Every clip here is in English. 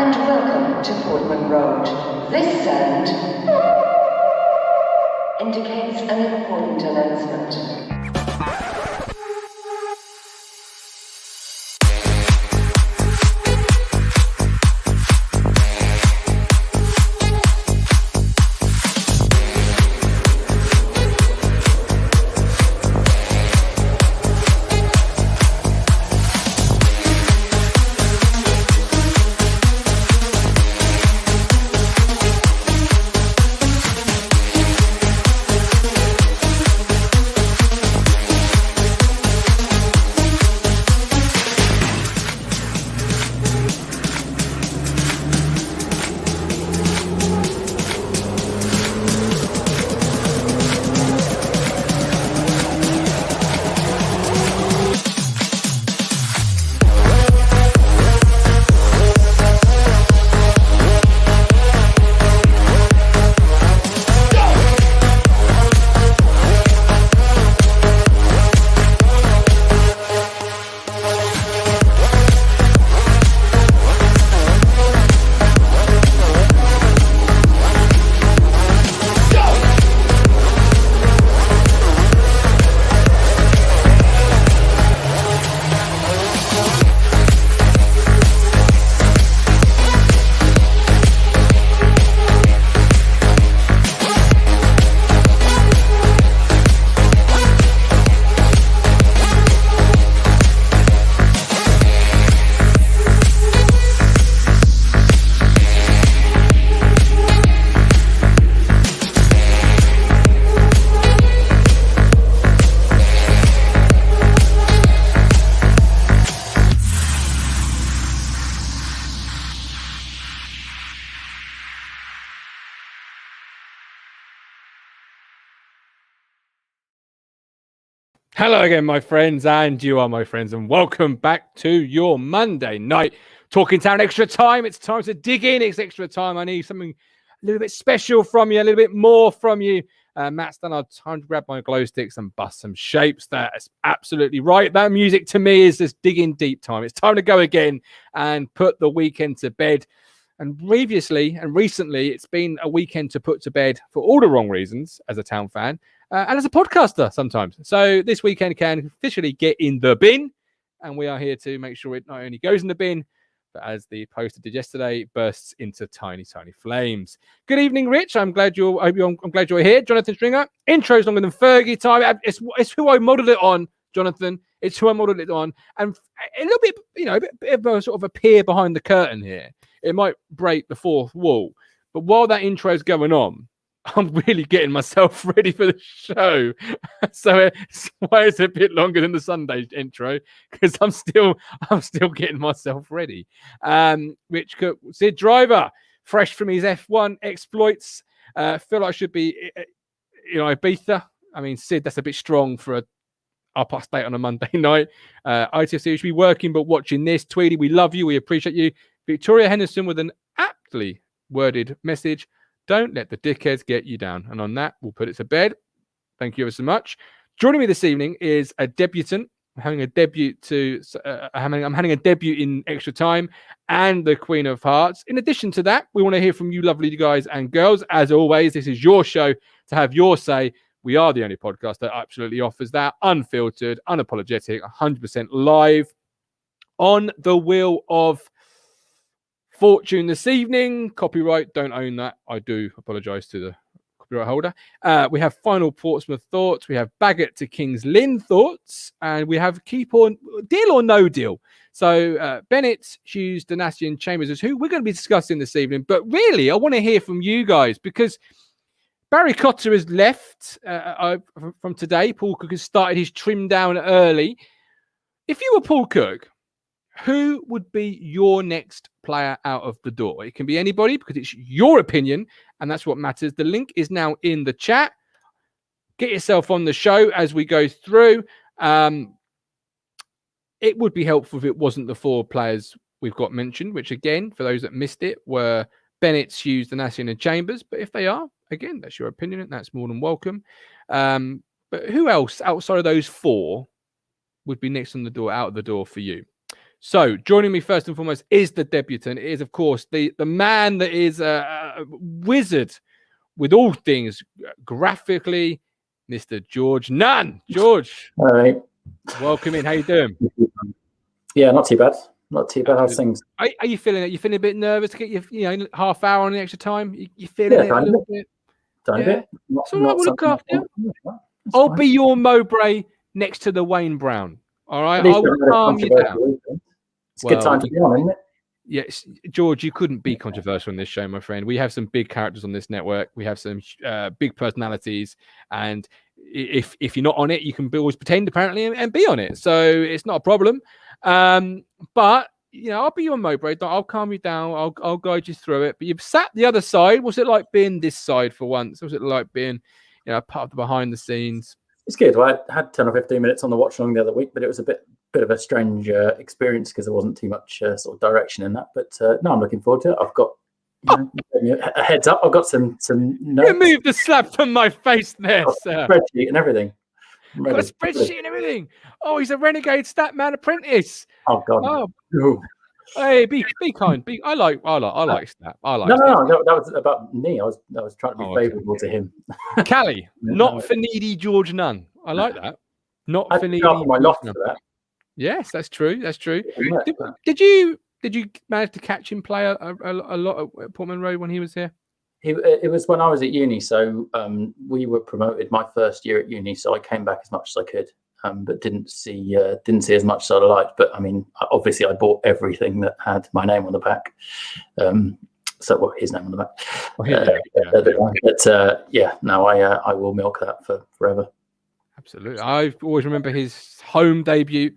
and welcome to Portsmouth Road. This sound indicates an important announcement. Hello again, my friends, and you are my friends, and welcome back to your Monday night Talking Town Extra Time. It's time to dig in. It's extra time. I need something a little bit special from you, a little bit more from you. Matt's done our time to grab my glow sticks and bust some shapes. That's absolutely right. That music to me is just digging deep time. It's time to go again and put the weekend to bed. And previously and recently, it's been a weekend to put to bed for all the wrong reasons as a town fan. And as a podcaster sometimes. So this weekend can officially get in the bin. And we are here to make sure it not only goes in the bin, but as the poster did yesterday, bursts into tiny, tiny flames. Good evening, Rich. I'm glad you're here. Jonathan Stringer. Intro's longer than Fergie time. It's who I modelled it on, Jonathan. It's who I modelled it on. And a little bit, a bit of a sort of a peer behind the curtain here. It might break the fourth wall. But while that intro's going on, I'm really getting myself ready for the show. So it's why it's a bit longer than the Sunday intro, because I'm still getting myself ready. Rich Cook, Sid Driver, fresh from his F1 exploits. Feel like I should be, Ibiza. I mean, Sid, that's a bit strong for a 8:30 on a Monday night. ITFC, you should be working, but watching this. Tweedy, we love you. We appreciate you. Victoria Henderson with an aptly worded message. Don't let the dickheads get you down. And on that, we'll put it to bed. Thank you ever so much. Joining me this evening is a debutant. I'm having a debut in Extra Time and the Queen of Hearts. In addition to that, we want to hear from you lovely guys and girls. As always, this is your show to have your say. We are the only podcast that absolutely offers that. Unfiltered, unapologetic, 100% live. On the wheel of fortune this evening. Copyright, don't own that. I do apologise to the copyright holder. We have final Portsmouth thoughts. We have Bagot to King's Lynn thoughts. And we have keep on deal or no deal. So Bennett, Hughes, Danasi and Chambers is who we're going to be discussing this evening. But really, I want to hear from you guys because Barry Cotter has left from today. Paul Cook has started his trim down early. If you were Paul Cook, who would be your next player out of the door? It can be anybody because it's your opinion and that's what matters. The link is now in the chat. Get yourself on the show as we go through. It would be helpful if it wasn't the four players we've got mentioned, which again, for those that missed it, were Bennett, Hughes, Danasi and Chambers. But if they are, again, that's your opinion and that's more than welcome. But who else outside of those four would be next on the door, out of the door for you? So joining me first and foremost is the debutant. It is, of course, the man that is a wizard with all things graphically, Mr. George Nunn. George, all right. Welcome in. How you doing? Yeah, not too bad. Not too bad. How's things? Are you feeling it? You feeling a bit nervous to get your half hour on the extra time? You feeling it a little bit? Tiny bit. It's all right. We'll look after you. I'll be your Mowbray next to the Wayne Brown. All right. I will calm you down. It's a good time to be on, isn't it? Yes, George, you couldn't be controversial on this show, my friend. We have some big characters on this network. We have some big personalities, and if you're not on it, you can always pretend apparently and be on it. So it's not a problem. But I'll be your Mowbray. I'll calm you down. I'll guide you through it. But you've sat the other side. What's it like being this side for once? What's it like being, part of the behind the scenes? It's good. Well, I had 10 or 15 minutes on the watch along the other week, but it was a bit of a strange experience because there wasn't too much sort of direction in that. But no, I'm looking forward to it. I've got a heads up. I've got some notes. Remove the slap from my face there, sir. Spreadsheet and everything. Got a spreadsheet and everything. Oh, he's a renegade stat man apprentice. Oh God. Oh. Hey, be kind. I like stat. I like. No. That was about me. I was trying to be favourable to him. Callie, not for needy George Nunn. I like that. Not for needy. My loft for that. Yes, that's true. That's true. Did you manage to catch him play a lot at Portman Road when he was here? It was when I was at uni. So we were promoted my first year at uni. So I came back as much as I could. But didn't see as much as I liked. But I mean, obviously, I bought everything that had my name on the back. His name on the back. I will milk that for forever. Absolutely, I always remember his home debut,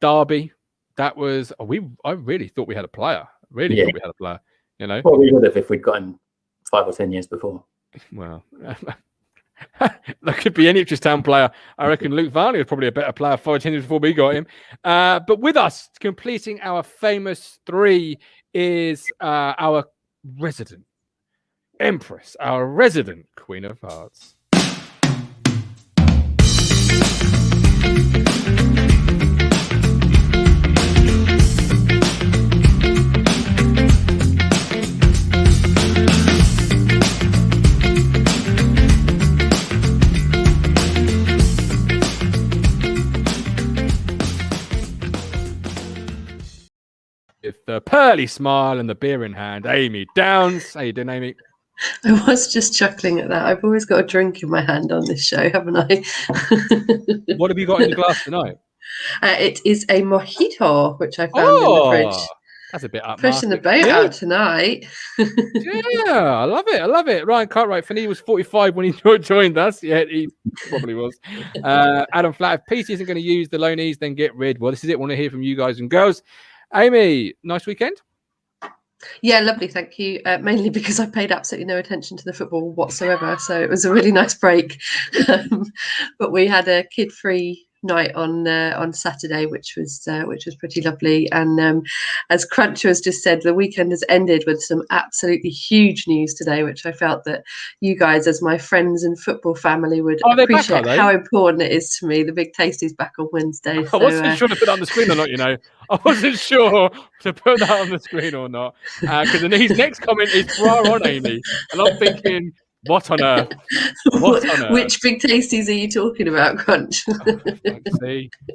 Derby. That was I really thought we had a player. Thought we had a player. Well, we would have if we'd got him 5 or 10 years before. Well. That could be any Ipswich Town player. I reckon Luke Varney was probably a better player 5 or 10 years before we got him. But with us, completing our famous 3 is our resident Empress, our resident Queen of Hearts. With the pearly smile and the beer in hand, Amy Downs. How you doing, Amy? I was just chuckling at that. I've always got a drink in my hand on this show, haven't I? What have you got in your glass tonight? It is a mojito, which I found in the fridge. That's a bit up. Pushing the boat out tonight. I love it. Ryan Cartwright, for he was 45 when he joined us. Yeah, he probably was. Adam Flat, if PC isn't going to use the loanees, then get rid. Well, this is it. I want to hear from you guys and girls. Amy, nice weekend? Yeah, lovely, thank you. Mainly because I paid absolutely no attention to the football whatsoever, so it was a really nice break. But we had a kid-free night on Saturday, which was pretty lovely. And as Cruncher has just said, the weekend has ended with some absolutely huge news today, which I felt that you guys, as my friends and football family, would appreciate how important it is to me. The Big Tasty's back on Wednesday. I wasn't sure to put that on the screen or not. I wasn't sure to put that on the screen or not, because his next comment is bra on, Amy, and I'm thinking, what on earth? Which Big Tasties are you talking about, Crunch?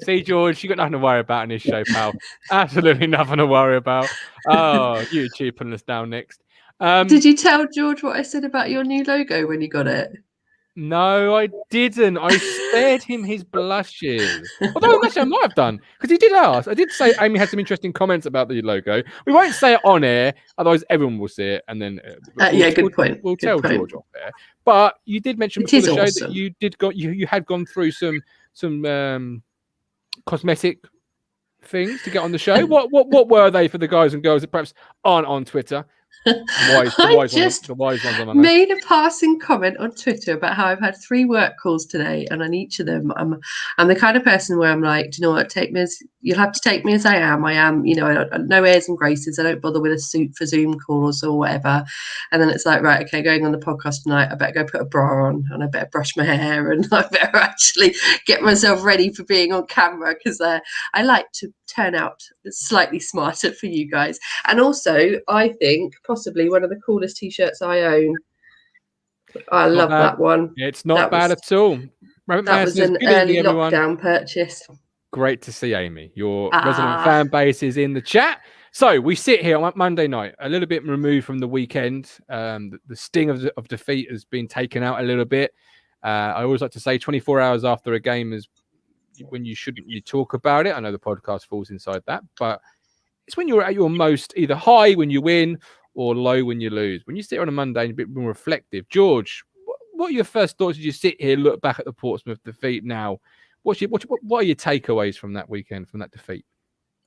See, George, you got nothing to worry about in this show, pal. Absolutely nothing to worry about. Oh, YouTube putting us down next. Did you tell George what I said about your new logo when you got it? No, I didn't. I spared him his blushes. Although actually I might have done, because he did ask. I did say Amy had some interesting comments about the logo. We won't say it on air, otherwise everyone will see it, and then good point. We'll tell George off air. But you did mention before the show that you had gone through some cosmetic things to get on the show. What were they for the guys and girls that perhaps aren't on Twitter? I just the wise ones on my made a passing comment on Twitter about how I've had 3 work calls today, and on each of them, I'm the kind of person where I'm like, do you know what? You'll have to take me as I am. I am, no airs and graces. I don't bother with a suit for Zoom calls or whatever. And then it's like, right, okay, going on the podcast tonight, I better go put a bra on, and I better brush my hair, and I better actually get myself ready for being on camera, because I like to turn out slightly smarter for you guys. And also, I think possibly one of the coolest T-shirts I own. I love that one. It's not bad at all. That was an early lockdown purchase. Great to see, Amy. Your resident fan base is in the chat. So we sit here on Monday night, a little bit removed from the weekend. The sting of defeat has been taken out a little bit. I always like to say 24 hours after a game is when you shouldn't really talk about it. I know the podcast falls inside that, but it's when you're at your most either high when you win or low when you lose. When you sit on a Monday and you're a bit more reflective. George, what are your first thoughts as you sit here, look back at the Portsmouth defeat now? What are your takeaways from that weekend, from that defeat?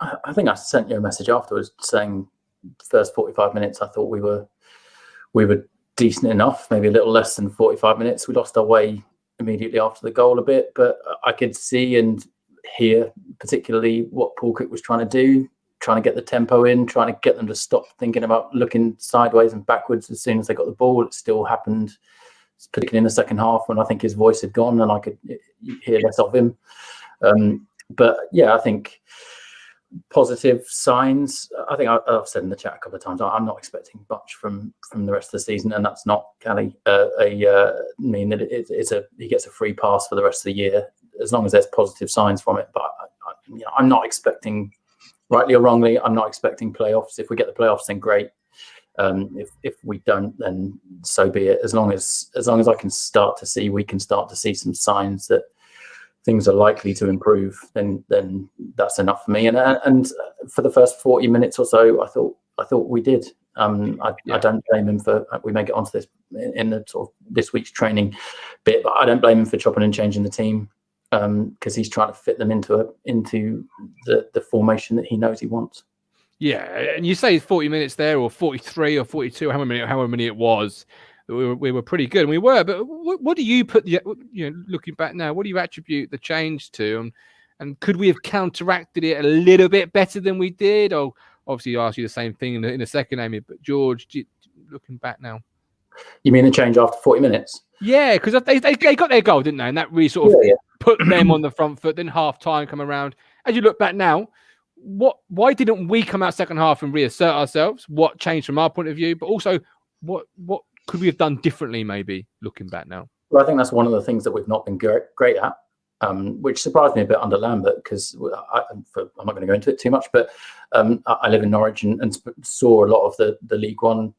I think I sent you a message afterwards saying first 45 minutes, I thought we were decent enough, maybe a little less than 45 minutes. We lost our way immediately after the goal a bit, but I could see and hear particularly what Paul Cook was trying to do, trying to get the tempo in, trying to get them to stop thinking about looking sideways and backwards as soon as they got the ball. It still happened, particularly in the second half when I think his voice had gone and I could hear less of him. But yeah, I think positive signs. I think I've said in the chat a couple of times, I'm not expecting much from the rest of the season, and that's not Callie mean that he gets a free pass for the rest of the year as long as there's positive signs from it. But I'm not expecting, rightly or wrongly, I'm not expecting playoffs. If we get the playoffs, then great. If we don't, then so be it. As long as we can start to see some signs that things are likely to improve, then that's enough for me. And for the first 40 minutes or so, I thought we did. I don't blame him for. We may get onto this in the sort of this week's training bit, but I don't blame him for chopping and changing the team because he's trying to fit them into the formation that he knows he wants. Yeah, and you say 40 minutes there, or 43 or 42, however many it was. We were pretty good, and we were. But what do you put looking back now? What do you attribute the change to? And could we have counteracted it a little bit better than we did? Or obviously, I asked you the same thing in a second, Amy. But George, looking back now, you mean the change after 40 minutes? Yeah, because they got their goal, didn't they? And that really sort of put them on the front foot. Then half time come around. As you look back now, why didn't we come out second half and reassert ourselves? What changed from our point of view? But also, what could we have done differently, maybe, looking back now? Well, I think that's one of the things that we've not been great at, which surprised me a bit under Lambert, because I'm not going to go into it too much, but I live in Norwich and saw a lot of the League One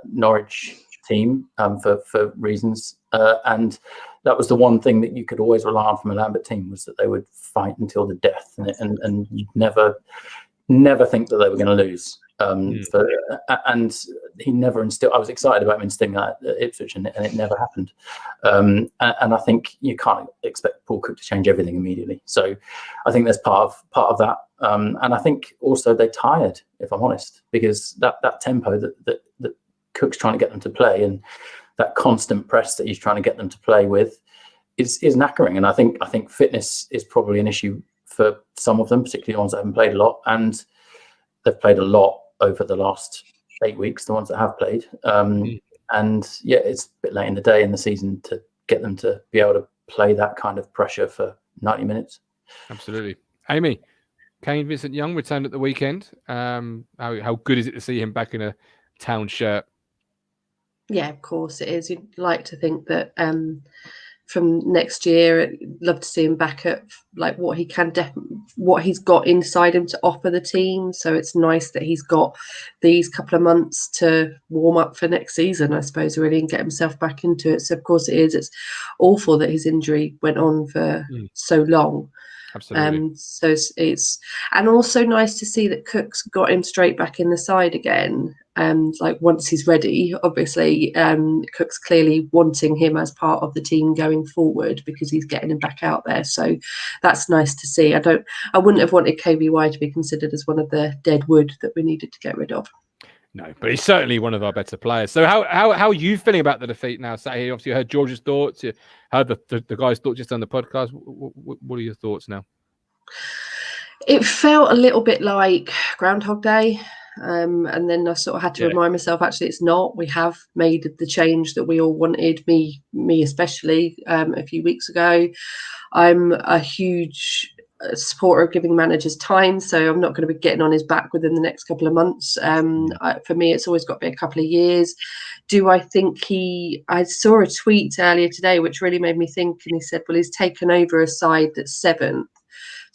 Norwich team for reasons. And that was the one thing that you could always rely on from a Lambert team, was that they would fight until the death, and you'd never think that they were going to lose. And he never instilled. I was excited about him instilling that at Ipswich, and it never happened. And I think you can't expect Paul Cook to change everything immediately. So I think there's part of that. And I think also they're tired, if I'm honest, because that tempo that Cook's trying to get them to play, and that constant press that he's trying to get them to play with, is knackering. And I think fitness is probably an issue for some of them, particularly the ones that haven't played a lot, and they've played a lot over the last 8 weeks, the ones that have played. And yeah, it's a bit late in the day in the season to get them to be able to play that kind of pressure for 90 minutes. Absolutely. Amy, Kane Vincent-Young returned at the weekend. How good is it to see him back in a Town shirt? Yeah, of course it is. You'd like to think that from next year, I'd love to see him back at like what he can what he's got inside him to offer the team. So it's nice that he's got these couple of months to warm up for next season, I suppose, really, and get himself back into it. So of course it is. It's awful that his injury went on for so long. Absolutely. So it's and also nice to see that Cook's got him straight back in the side again. Like once he's ready, obviously, Cook's clearly wanting him as part of the team going forward, because he's getting him back out there. So that's nice to see. I wouldn't have wanted KVY to be considered as one of the dead wood that we needed to get rid of. No, but he's certainly one of our better players. So how are you feeling about the defeat now? Obviously, you heard George's thoughts. You heard the guys' thoughts just on the podcast. What are your thoughts now? It felt a little bit like Groundhog Day. And then I sort of had to remind myself, actually, it's not. We have made the change that we all wanted, me especially, a few weeks ago. I'm a huge supporter of giving managers time, so I'm not going to be getting on his back within the next couple of months. For me, it's always got to be a couple of years. Do I think I saw a tweet earlier today which really made me think, and he said, well, he's taken over a side that's 7th.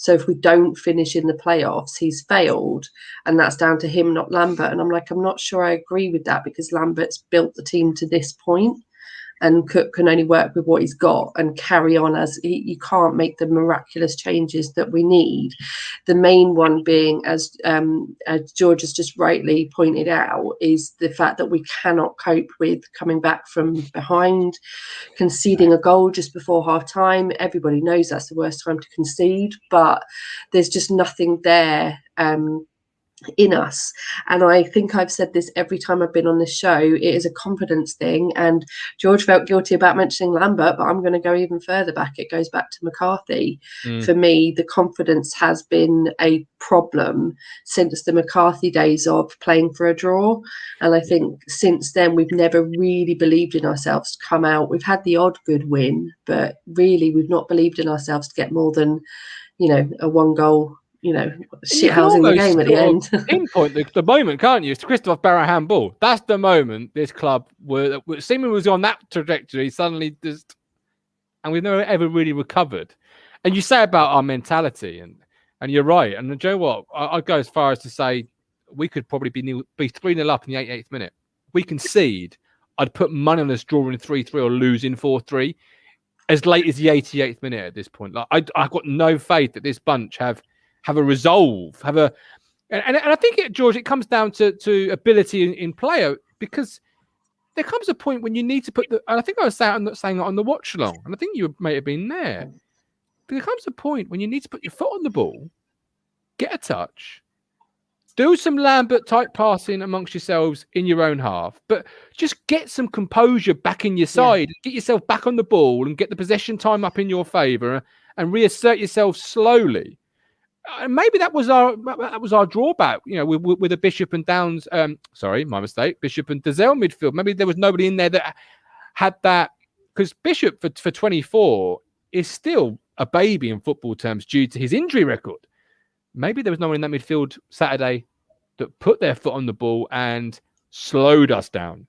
So if we don't finish in the playoffs, he's failed. And that's down to him, not Lambert. And I'm like, I'm not sure I agree with that, because Lambert's built the team to this point, and Cook can only work with what he's got and carry on as you can't make the miraculous changes that we need. The main one being, as George has just rightly pointed out, is the fact that we cannot cope with coming back from behind, conceding a goal just before half time. Everybody knows that's the worst time to concede, but there's just nothing there in us. And I think I've said this every time I've been on this show, it is a confidence thing. And George felt guilty about mentioning Lambert, but I'm going to go even further back. It goes back to McCarthy. For me, the confidence has been a problem since the McCarthy days of playing for a draw. And I think since then, we've never really believed in ourselves to come out. We've had the odd good win, but really we've not believed in ourselves to get more than, a 1 goal, shithousing the game at the end. Pinpoint the moment, can't you? It's Christoph Barrow handball. That's the moment this club seemingly was on that trajectory, suddenly just, and we've never ever really recovered. And you say about our mentality, and you're right. And you know what? I'd go as far as to say we could probably be 3-0 up in the 88th minute. If we concede, I'd put money on us drawing 3-3 or losing 4-3 as late as the 88th minute at this point. Like I've got no faith that this bunch have a resolve, and I think George, it comes down to ability in player, because there comes a point when you need to put and I think I was saying that on the watch along, and I think you may have been there. But there comes a point when you need to put your foot on the ball, get a touch, do some Lambert type passing amongst yourselves in your own half, but just get some composure back in your side, get yourself back on the ball and get the possession time up in your favour and reassert yourself slowly. Maybe that was our drawback, with the Bishop and Downs. Sorry, my mistake. Bishop and Dazelle midfield. Maybe there was nobody in there that had that, because Bishop for 24 is still a baby in football terms due to his injury record. Maybe there was no one in that midfield Saturday that put their foot on the ball and slowed us down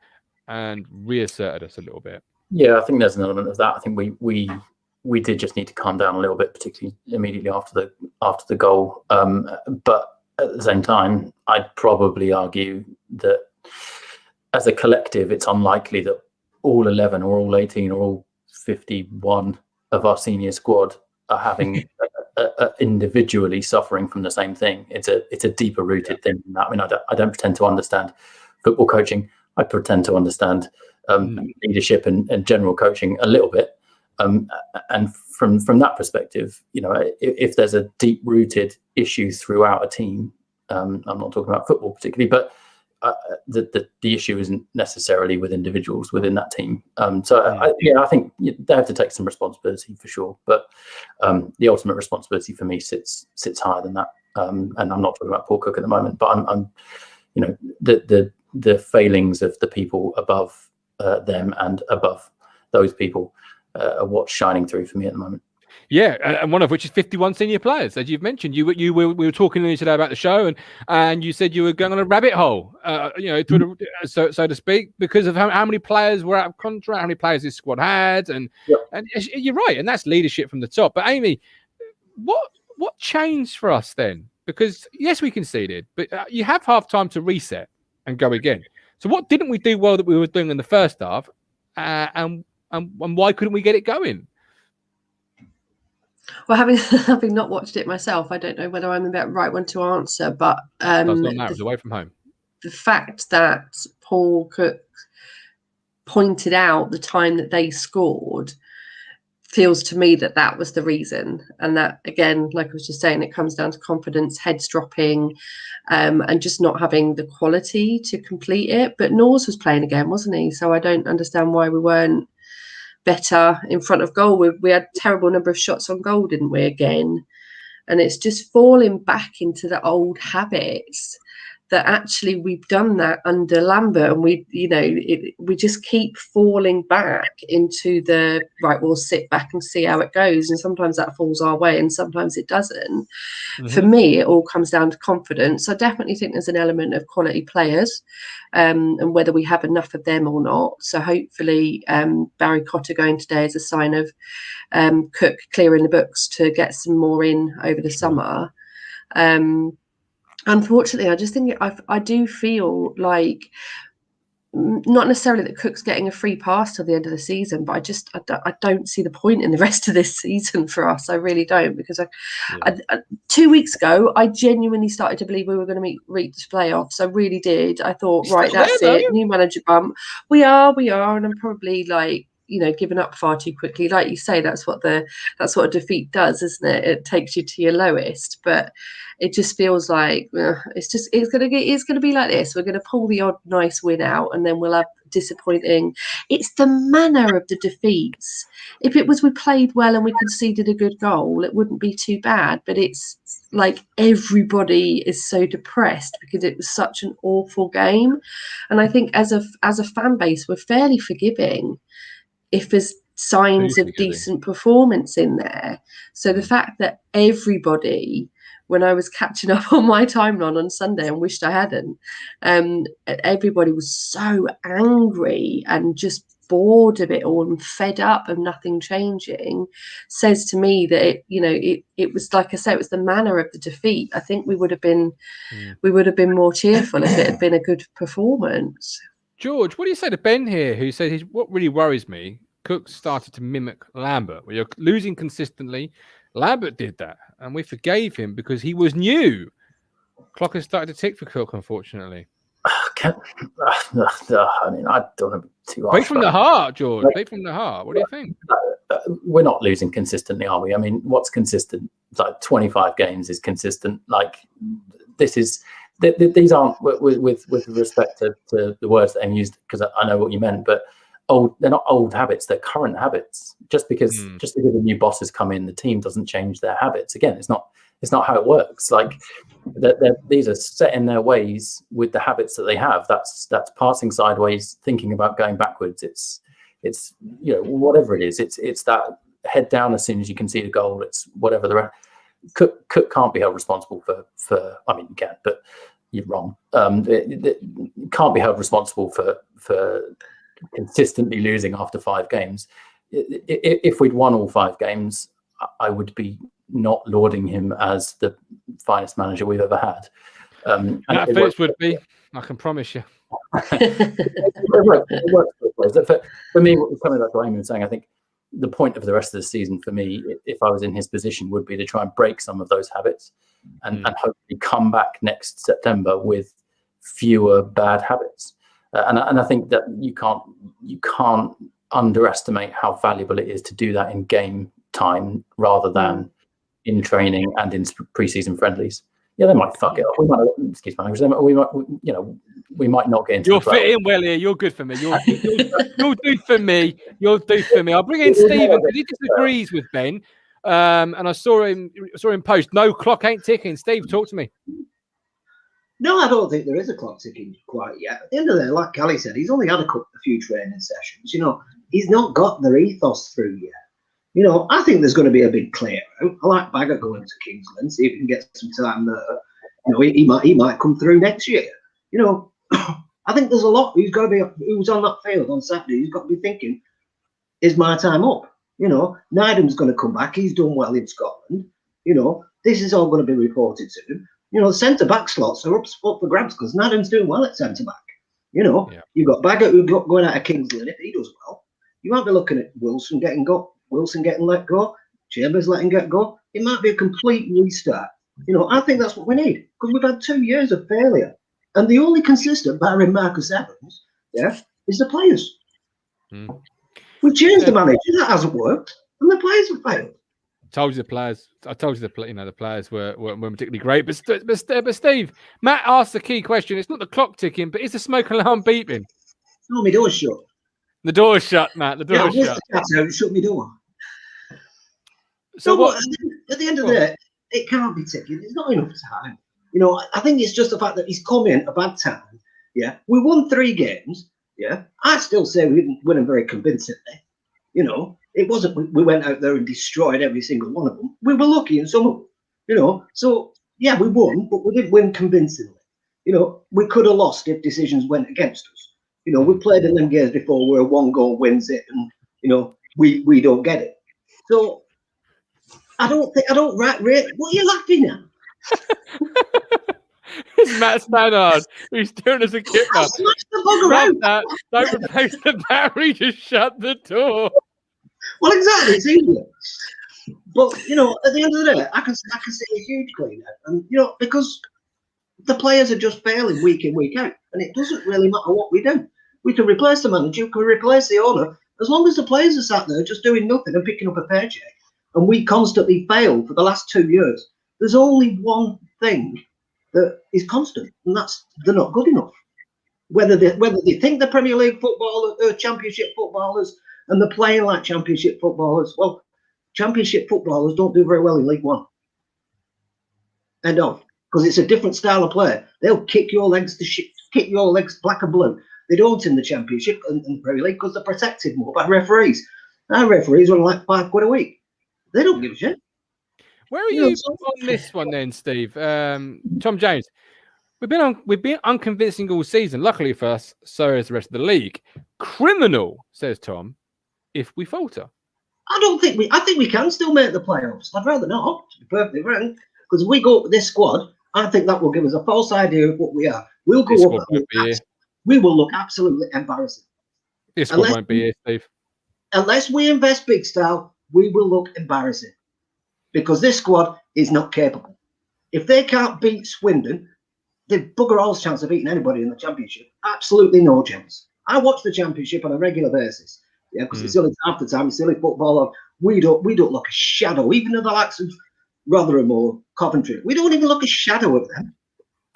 and reasserted us a little bit. Yeah, I think there's an element of that. I think we did just need to calm down a little bit, particularly immediately after the goal. But at the same time, I'd probably argue that as a collective, it's unlikely that all 11 or all 18 or all 51 of our senior squad are having individually suffering from the same thing. It's a deeper rooted thing than that. I mean, I don't pretend to understand football coaching. I pretend to understand leadership and general coaching a little bit. And from that perspective, if there's a deep-rooted issue throughout a team, I'm not talking about football particularly, but the issue isn't necessarily with individuals within that team. I think they have to take some responsibility for sure. But the ultimate responsibility for me sits higher than that. And I'm not talking about Paul Cook at the moment, but I'm the failings of the people above them and above those people are what's shining through for me at the moment. Yeah, and one of which is 51 senior players, as you've mentioned. We were talking today about the show, and you said you were going on a rabbit hole, so to speak, because of how many players were out of contract, how many players this squad had, and you're right, and that's leadership from the top. But Amy, what changed for us then? Because yes, we conceded, but you have half time to reset and go again. So what didn't we do well that we were doing in the first half, and why couldn't we get it going? Well, having not watched it myself, I don't know whether I'm the right one to answer. But does not matter. It's away from home. The fact that Paul Cook pointed out the time that they scored, feels to me that that was the reason. And that, again, like I was just saying, it comes down to confidence, heads dropping, and just not having the quality to complete it. But Norse was playing again, wasn't he? So I don't understand why we weren't better in front of goal. We had a terrible number of shots on goal, didn't we, again? And it's just falling back into the old habits that actually we've done that under Lambert, and we just keep falling back into the right, we'll sit back and see how it goes. And sometimes that falls our way and sometimes it doesn't. For me, it all comes down to confidence. I definitely think there's an element of quality players, and whether we have enough of them or not. So hopefully Barry Cotter going today is a sign of Cook clearing the books to get some more in over the summer. Unfortunately, I just think I do feel like, not necessarily that Cook's getting a free pass till the end of the season, but I don't see the point in the rest of this season for us. I really don't, because I 2 weeks ago I genuinely started to believe we were going to reach the playoffs. I really did. I thought, right, that's it. New manager bump. We are, and I'm probably giving up far too quickly. Like you say, that's what a defeat does, isn't it? It takes you to your lowest. But it just feels like it's gonna be like this. We're gonna pull the odd nice win out, and then we'll have disappointing. It's the manner of the defeats. If it was we played well and we conceded a good goal, it wouldn't be too bad. But it's like everybody is so depressed because it was such an awful game. And I think as a fan base, we're fairly forgiving if there's signs of decent performance in there. So the fact that everybody, when I was catching up on my timeline on Sunday and wished I hadn't, everybody was so angry and just bored of it all and fed up of nothing changing, says to me that it was, like I say, it was the manner of the defeat. I think we would have been more cheerful if it had been a good performance. George, what do you say to Ben here, who says what really worries me? Cook started to mimic Lambert. Well, you're losing consistently. Lambert did that, and we forgave him because he was new. Clock has started to tick for Cook, unfortunately. I mean, I don't want to be too harsh. Play from the heart, George. Play from the heart. What do you think? We're not losing consistently, are we? I mean, what's consistent? Like 25 games is consistent. Like these aren't, with respect to the words that I'm used, because I know what you meant, but they're not old habits, they're current habits. Just because the new bosses come in, the team doesn't change their habits. Again, it's not how it works. Like these are set in their ways with the habits that they have. That's passing sideways, thinking about going backwards. It's whatever it is. It's that head down as soon as you can see the goal. It's whatever the Cook can't be held responsible for. I mean, you can, but you're wrong. It can't be held responsible for consistently losing after 5 games. If we'd won all 5 games, I would be not lauding him as the finest manager we've ever had. Matt Phillips would be, I can promise you. It works both ways. For me, coming back to what Amy was saying, I think the point of the rest of the season for me, if I was in his position, would be to try and break some of those habits and hopefully come back next September with fewer bad habits. And I think that you can't underestimate how valuable it is to do that in game time rather than in training and in pre-season friendlies. Yeah, they might fuck it up. We might, excuse my language. We might not get into. You'll fit in well here. You're good for me. You'll do for me. You'll do for me. I'll bring in Stephen because he disagrees with Ben. And I saw him post. No, clock ain't ticking. Steve, talk to me. No, I don't think there is a clock ticking quite yet. At the end of the day, like Callie said, he's only had a few training sessions. He's not got their ethos through yet. I think there's going to be a big clear out. I like Baggott going to Kingsland, see if he can get some time there. He might come through next year. I think there's a lot who's on that field on Saturday. He's got to be thinking, is my time up? Nydam's going to come back. He's done well in Scotland. This is all going to be reported to him. Centre-back slots are up for grabs because Nydam's doing well at centre-back. You've got Baggott going out of Kingsland. If he does well, you might be looking at Wilson getting let go, Chambers letting get go. It might be a complete restart. I think that's what we need because we've had 2 years of failure. And the only consistent, barring Marcus Evans, is the players. We've changed the manager. That hasn't worked. and the players have failed. Told you the players. I told you the players weren't particularly great. But Steve, Matt asked the key question. It's not the clock ticking, but is the smoke alarm beeping? No, my door's shut. The door's shut, Matt. The door's shut. The cat's out, shut my door. So no, what? At the end of the day, it can't be ticking. There's not enough time. You know, I think it's just the fact that he's come in a bad time. Yeah, we won 3 games. Yeah, I still say we didn't win them very convincingly. You know, it wasn't we went out there and destroyed every single one of them. We were lucky in some of them. You know, so yeah, we won, but we didn't win convincingly. You know, we could have lost if decisions went against us. You know, we played in them games before where 1 goal wins it, and you know we don't get it. So I don't rate. What are you laughing at? It's Matt Stannard, who's doing as a keeper. Smash the bugger out. That. Don't replace the battery, just shut the door. Well, exactly, it's easier. But you know, at the end of the day, I can see a huge clean out, and you know, because the players are just failing week in, week out, and it doesn't really matter what we do. We can replace the manager, we can replace the owner, as long as the players are sat there just doing nothing and picking up a paycheck, and we constantly fail for the last 2 years. There's only one thing that is constant, and that's they're not good enough. Whether they think they're Premier League footballers, Championship footballers, and they're playing like Championship footballers, well, Championship footballers don't do very well in League One. End of. Because it's a different style of play. They'll kick your legs kick your legs black and blue. They don't in the Championship and the Premier League because they're protected more by referees. Our referees are like £5 a week. They don't give a shit. Where are you on this one then, Steve? Tom James, we've been unconvincing all season. Luckily for us, so is the rest of the league. Criminal, says Tom, if we falter. I think we can still make the playoffs. I'd rather not, to be perfectly frank. Because if we go with this squad, I think that will give us a false idea of what we are. We'll go up. We will look absolutely embarrassing. This squad won't be here, Steve. Unless we invest big style, we will look embarrassing. Because this squad is not capable. If they can't beat Swindon, they've bugger all's chance of beating anybody in the Championship. Absolutely no chance. I watch the Championship on a regular basis. Yeah, because it's only half the time, it's silly football. We don't look a shadow, even of the likes of Rotherham or Coventry. We don't even look a shadow of them.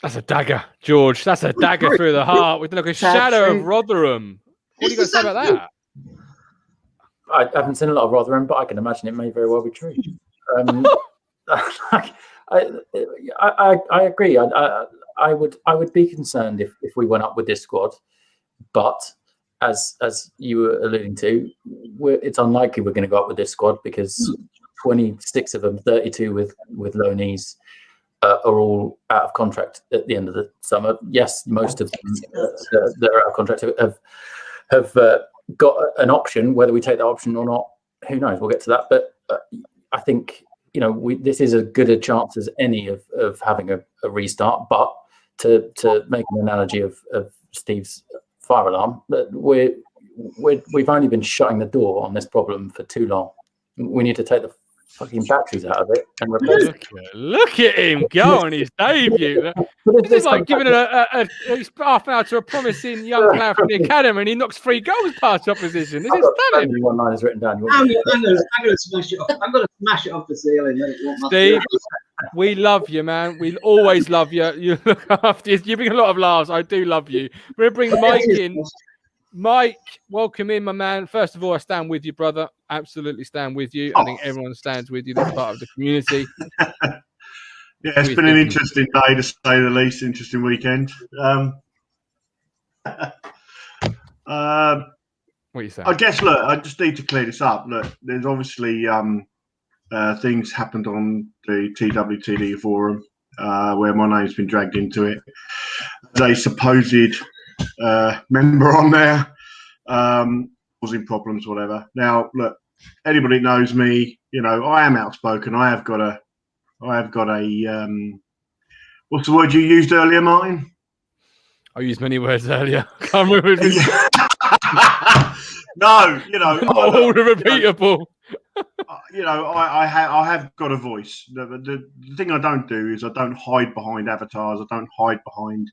That's a dagger, George. That's a dagger through the heart. We look a shadow of Rotherham. What are you going to say about that? I haven't seen a lot of Rotherham, but I can imagine it may very well be true. I agree. I would be concerned if we went up with this squad, but as you were alluding to, it's unlikely we're going to go up with this squad because 26 of them, 32 with low knees, are all out of contract at the end of the summer. Yes, most of them that are out of contract have got an option. Whether we take that option or not, who knows? We'll get to that. But I think this is as good a chance as any of having a restart. But to make an analogy of Steve's fire alarm, that we've only been shutting the door on this problem for too long. We need to take the fucking batteries out of it and replace it. Look at him go on his debut. This is like giving a half an hour to a promising young player from the academy, and he knocks 3 goals past opposition. This is stunning. One line is written down. I'm going to smash it off. I'm going to smash it off the ceiling. Steve, we love you, man. We always love you. You look after you. You bring a lot of laughs. I do love you. We're going to bring Mike in. Mike, welcome in, my man. First of all, I stand with you, brother. Absolutely stand with you. I think everyone stands with you. That's part of the community. Yeah, it's been an interesting day, to say the least. Interesting weekend. What are you saying? I guess, look, I just need to clear this up. Look, there's obviously things happened on the TWTD forum where my name's been dragged into it. They supposed member on there causing problems, whatever. Now, look, anybody that knows me, I am outspoken. I have got a what's the word you used earlier, Martin? I used many words earlier. I can't remember. No, all repeatable. I have got a voice. The thing I don't do is I don't hide behind avatars. I don't hide behind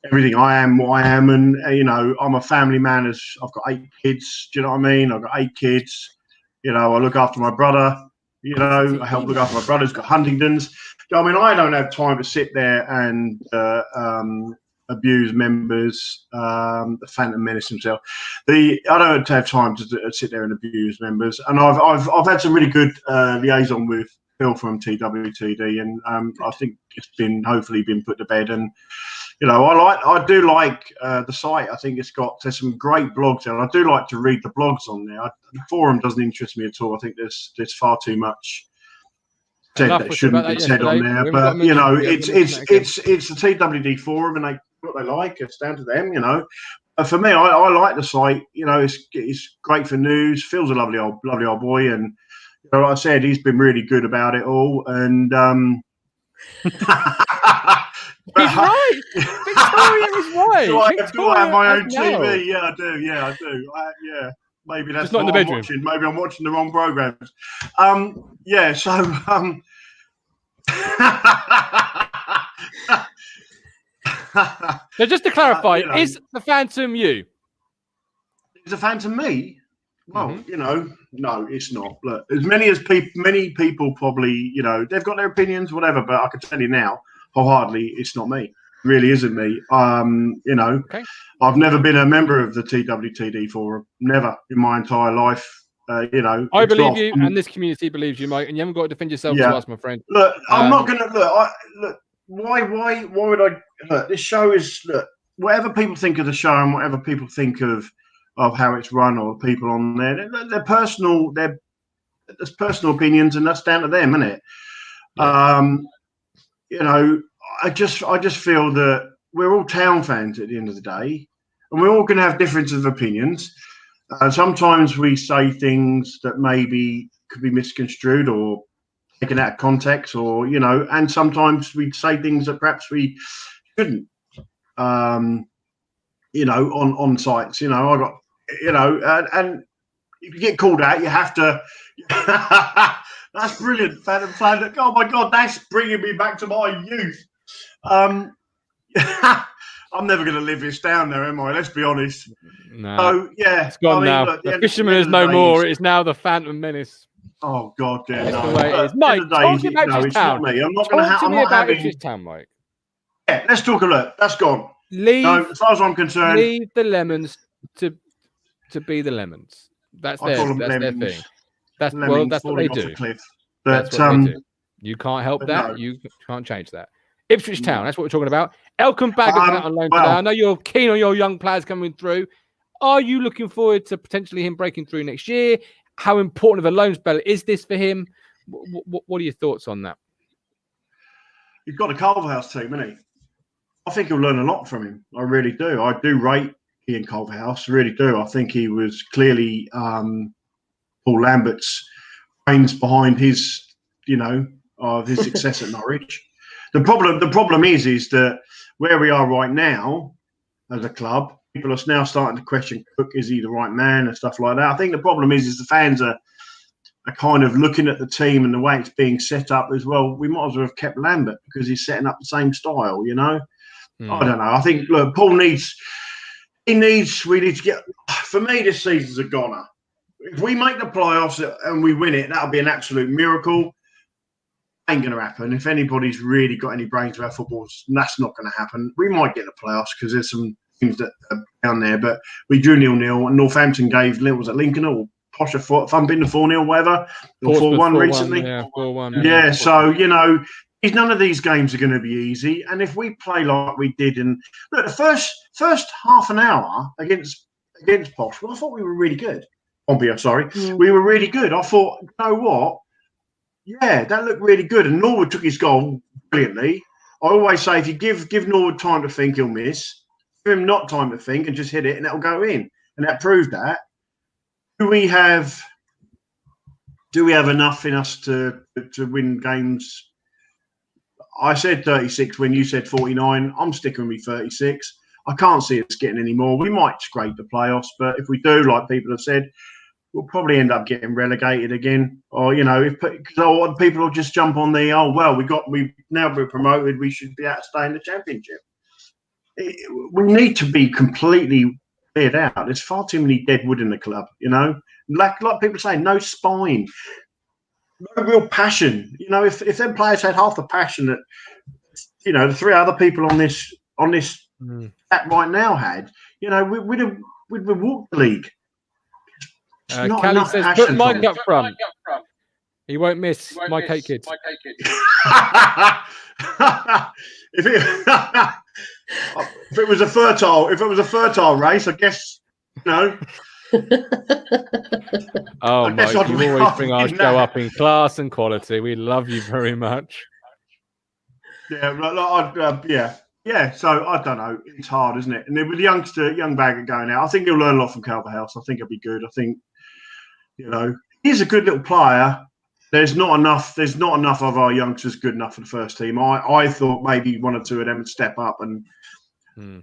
everything. I am what I am, and I'm a family man. I've got 8 kids. Do you know what I mean? I've got 8 kids. You know, I look after my brother. You know, I help look after my brother who's got Huntington's. I mean, I don't have time to sit there and abuse members, the Phantom Menace himself. I don't have time to sit there and abuse members. And I've had some really good liaison with Phil from TWTD, and I think it's hopefully been put to bed. And you know, I do like the site. I think there's some great blogs there. And I do like to read the blogs on there. The forum doesn't interest me at all. I think there's far too much said that shouldn't be said on there. But you know, it's the TWD forum, and what they like. It's down to them. You know. For me, I like the site. You know, it's great for news. Phil's a lovely old boy, and you know, like I said, he's been really good about it all. And he's right. Victoria is right. Do I have my own TV? Yeah, I do. Yeah, I do. Yeah, maybe that's not in the bedroom. Maybe I'm watching the wrong programs. Yeah. So So just to clarify, you know, is the Phantom you? Is the Phantom me? Well, you know, no, it's not. Look, many people probably, you know, they've got their opinions, whatever. But I can tell you now, wholeheartedly, it's not me. It really isn't me. You know, I've never been a member of the TWTD forum. Never in my entire life. You know, I believe you, and this community believes you, mate. And you haven't got to defend yourself to us, my friend. Look, I'm not going to look. Why would I? Look, this show is whatever people think of the show and whatever people think of how it's run or the people on there. They're personal. There's personal opinions, and that's down to them, isn't it? Yeah. You know, I just feel that we're all town fans at the end of the day, and we're all going to have differences of opinions. Sometimes we say things that maybe could be misconstrued or taken out of context, or you know, and sometimes we say things that perhaps we shouldn't. You know, on sites. You know, I got. You know, and if you get called out, you have to. That's brilliant, Phantom. Oh my God, that's bringing me back to my youth. I'm never going to live this down there, am I? Let's be honest. No. So yeah, it's gone now. Look, the Fisherman is no more. It is now the Phantom Menace. Oh God, yeah. That's the way it is. Mike, talk to me about Ipswich Town. I'm not going to have. I'm not having Ipswich Town, Mike. Yeah, let's talk a lot. That's gone. As far as I'm concerned, leave the lemons to be the lemons. That's their thing. That's what they do. That's what they do. You can't help that. No. You can't change that. Ipswich Town. That's what we're talking about. Elkham Bag on loan today. I know you're keen on your young players coming through. Are you looking forward to potentially him breaking through next year? How important of a loan spell is this for him? What are your thoughts on that? You've got a Culverhouse team, hasn't he? I think he'll learn a lot from him. I really do. I do rate Ian Culverhouse, really do. I think he was clearly Paul Lambert's brains behind his, you know, his success at Norwich. The problem is that where we are right now as a club, people are now starting to question Cook, is he the right man and stuff like that. I think the problem is the fans are kind of looking at the team and the way it's being set up as well. We might as well have kept Lambert because he's setting up the same style, you know. I don't know. I think look, Paul we need to get. For me, this season's a goner. If we make the playoffs and we win it, that'll be an absolute miracle. Ain't going to happen. If anybody's really got any brains about football, that's not going to happen. We might get the playoffs because there's some teams that are down there, but we drew 0-0 and Northampton gave, was it Lincoln or Posh a fun been the 4-0, whatever, or 4-1 recently. Yeah, 4-1. Yeah, so, you know, none of these games are going to be easy. And if we play like we did look, the first half an hour against Posh, well, I thought we were really good. We were really good. I thought, you know what? Yeah, that looked really good. And Norwood took his goal brilliantly. I always say if you give Norwood time to think, he'll miss. Give him not time to think and just hit it, and that'll go in. And that proved that. Do we have enough in us to win games? I said 36 when you said 49. I'm sticking with 36. I can't see us getting any more. We might scrape the playoffs, but if we do, like people have said, we'll probably end up getting relegated again. Or, you know, because people will just jump on now we're promoted, we should be out to stay in the championship. We need to be completely cleared out. There's far too many dead wood in the club, you know. Like people say, no spine, no real passion. You know, if them players had half the passion that, you know, the 3 other people on this app right now had, you know, we'd have walked the league. Not Callie enough says, passion put Mike from up front. He won't miss Mike 8 kids. if it was a fertile race, I guess, you know. Oh, I guess Mike, I'd you be always bring our in show that. up in class and quality. We love you very much. Yeah. So I don't know. It's hard, isn't it? And then with the young bagger going out, I think he'll learn a lot from Calverhouse. I think it'll be good. I think, you know, he's a good little player. There's not enough of our youngsters good enough for the first team. I thought maybe 1 or 2 of them would step up,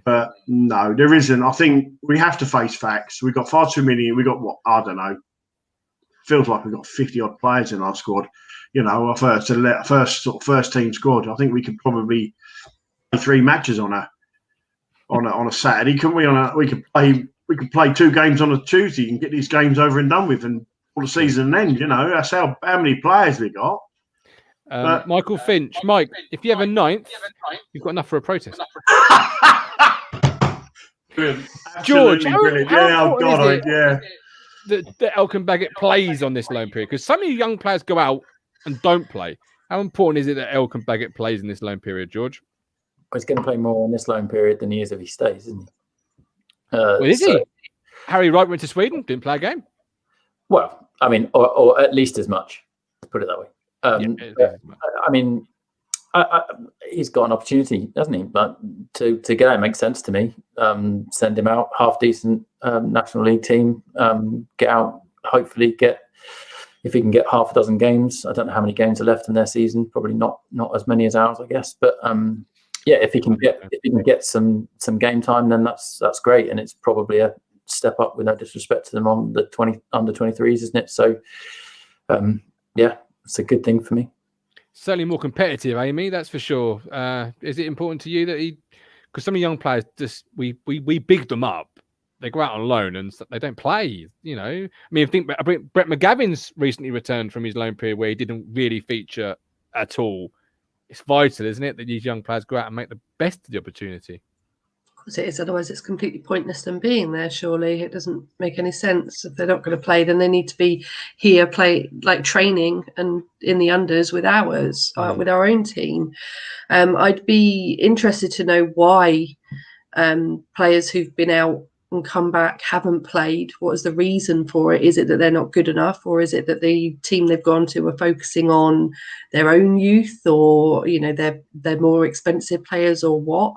but no, there isn't. I think we have to face facts. We've got far too many. We got what, I don't know. Feels like we've got 50 odd players in our squad. You know, our first team squad. I think we could probably play 3 matches on a Saturday, couldn't we? We could play 2 games on a Tuesday and get these games over and done with, and all the season end. You know, that's how many players we got. Michael Finch, Mike, if you have a 9th, you've got enough for a protest. Brilliant. George, Brilliant. how important is it yeah. that Elkin Baggett plays on this loan period? Because some of you young players go out and don't play. How important is it that Elkin Baggett plays in this loan period, George? Well, he's going to play more in this loan period than he is if he stays, isn't he? Well, is he? Harry Wright went to Sweden, didn't play a game. Well, I mean, or at least as much. Let's put it that way. I mean, he's got an opportunity, hasn't he? But to get out makes sense to me. Send him out, half decent National League team. Get out, hopefully if he can get half a dozen games. I don't know how many games are left in their season. Probably not as many as ours, I guess. But if he can get some game time, then that's great, and it's probably a step up, with no disrespect to them, on the under 23s, isn't it? So it's a good thing for me. Certainly more competitive, Amy, that's for sure. Is it important to you that because some of the young players, just we big them up, they go out on loan and they don't play, you know? I mean, I think Brett McGavin's recently returned from his loan period where he didn't really feature at all. It's vital, isn't it, that these young players go out and make the best of the opportunity? Of course it is, otherwise it's completely pointless them being there, surely. It doesn't make any sense. If they're not going to play, then they need to be here, play like training and in the unders with ours, with our own team. I'd be interested to know why players who've been out and come back haven't played. What is the reason for it? Is it that they're not good enough, or is it that the team they've gone to are focusing on their own youth, or, you know, they're more expensive players, or what?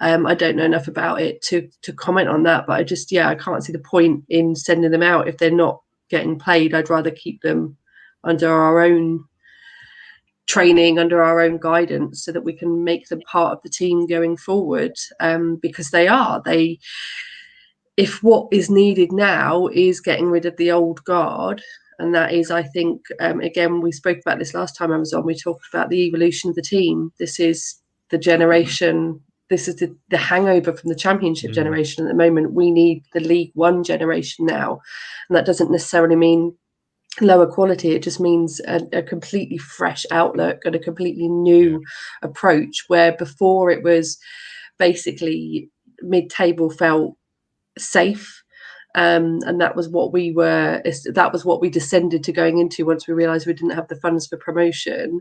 I don't know enough about it to comment on that, but I can't see the point in sending them out if they're not getting played. I'd rather keep them under our own training, under our own guidance, so that we can make them part of the team going forward, because if what is needed now is getting rid of the old guard, and that is, I think, again, we spoke about this last time I was on, we talked about the evolution of the team. This is the generation, this is the hangover from the Championship generation at the moment. We need the League One generation now. And that doesn't necessarily mean lower quality. It just means a completely fresh outlook and a completely new approach, where before it was basically mid-table felt safe. And that was what we descended to going into once we realized we didn't have the funds for promotion.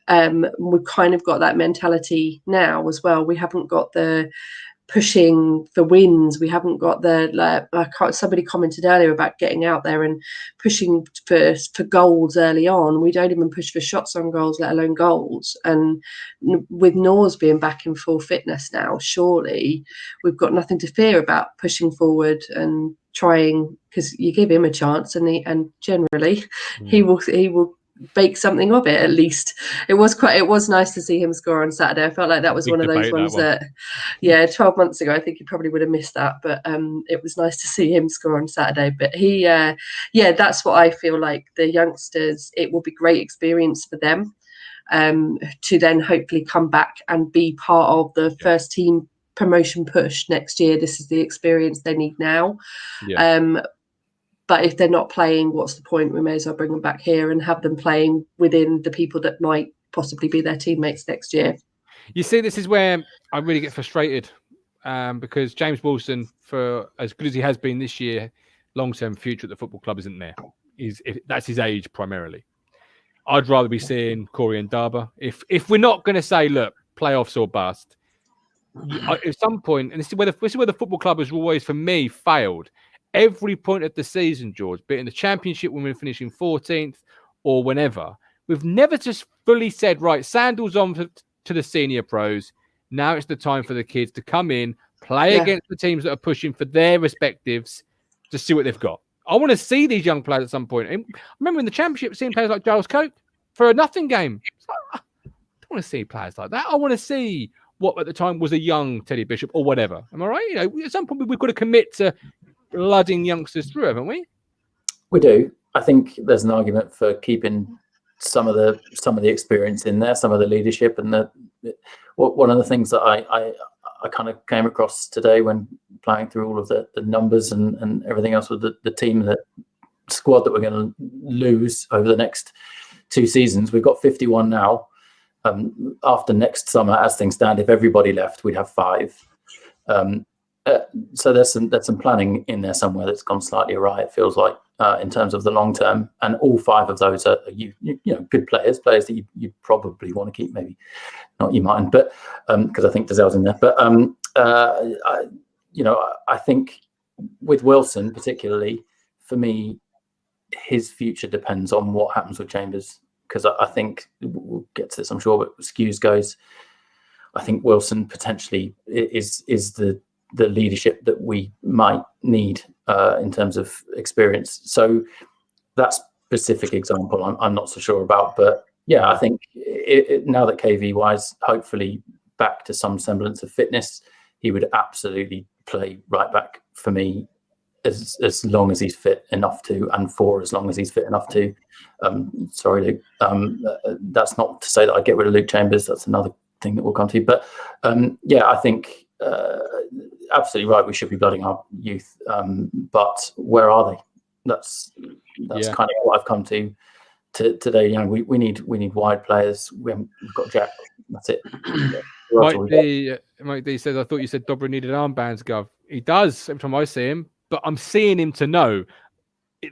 We've kind of got that mentality now as well. We haven't got the pushing for wins. We haven't got somebody commented earlier about getting out there and pushing for goals early on. We don't even push for shots on goals, let alone goals. And with Nors being back in full fitness now, surely we've got nothing to fear about pushing forward and trying, because you give him a chance, and generally he will bake something of it. At least it was nice to see him score on Saturday. I felt like that was one of those ones that 12 months ago I think he probably would have missed that, but it was nice to see him score on Saturday. But he that's what I feel like. The youngsters, it will be great experience for them to then hopefully come back and be part of the first team promotion push next year. This is the experience they need now. Yeah. But if they're not playing, what's the point? We may as well bring them back here and have them playing within the people that might possibly be their teammates next year. You see, this is where I really get frustrated because James Wilson, for as good as he has been this year, long-term future at the football club isn't there. That's his age primarily. I'd rather be seeing Corey and Darber. If we're not going to say, look, playoffs or bust, at some point, and this is where the football club has always, for me, failed. Every point of the season, George, be it in the championship when we're finishing 14th or whenever, we've never just fully said, right, sandals on to the senior pros. Now it's the time for the kids to come in, play against the teams that are pushing for their respectives to see what they've got. I want to see these young players at some point. And I remember in the championship, seeing players like Giles Coke for a nothing game. I don't want to see players like that. I want to see what at the time was a young Teddy Bishop or whatever. Am I right? At some point we've got to commit to blooding youngsters through, haven't we? We do. I think there's an argument for keeping some of the experience in there, some of the leadership, and one of the things that I kind of came across today when playing through all of the numbers and everything else with the team, that squad that we're going to lose over the next 2 seasons. We've got 51 now. After next summer, as things stand, if everybody left, we'd have 5. So there's some planning in there somewhere that's gone slightly awry, it feels like, in terms of the long term. And all 5 of those are you know, good players that you probably want to keep, maybe not you mightn't, but because I think Dazel's in there. But I think with Wilson particularly, for me, his future depends on what happens with Chambers, because I think we'll get to this, I'm sure, but Skews goes. I think Wilson potentially is the leadership that we might need in terms of experience. So that specific example, I'm not so sure about. But yeah, I think now that KVY's hopefully back to some semblance of fitness, he would absolutely play right back for me as long as he's fit enough to, and for as long as he's fit enough to. Sorry, Luke. That's not to say that I get rid of Luke Chambers. That's another thing that we'll come to. But yeah, I think absolutely right. We should be blooding our youth, but where are they? That's kind of what I've come to today. You know, we need wide players. We've got Jack. That's it. Mike D says, I thought you said Dobra needed armbands, Guv. He does every time I see him, but I'm seeing him to know.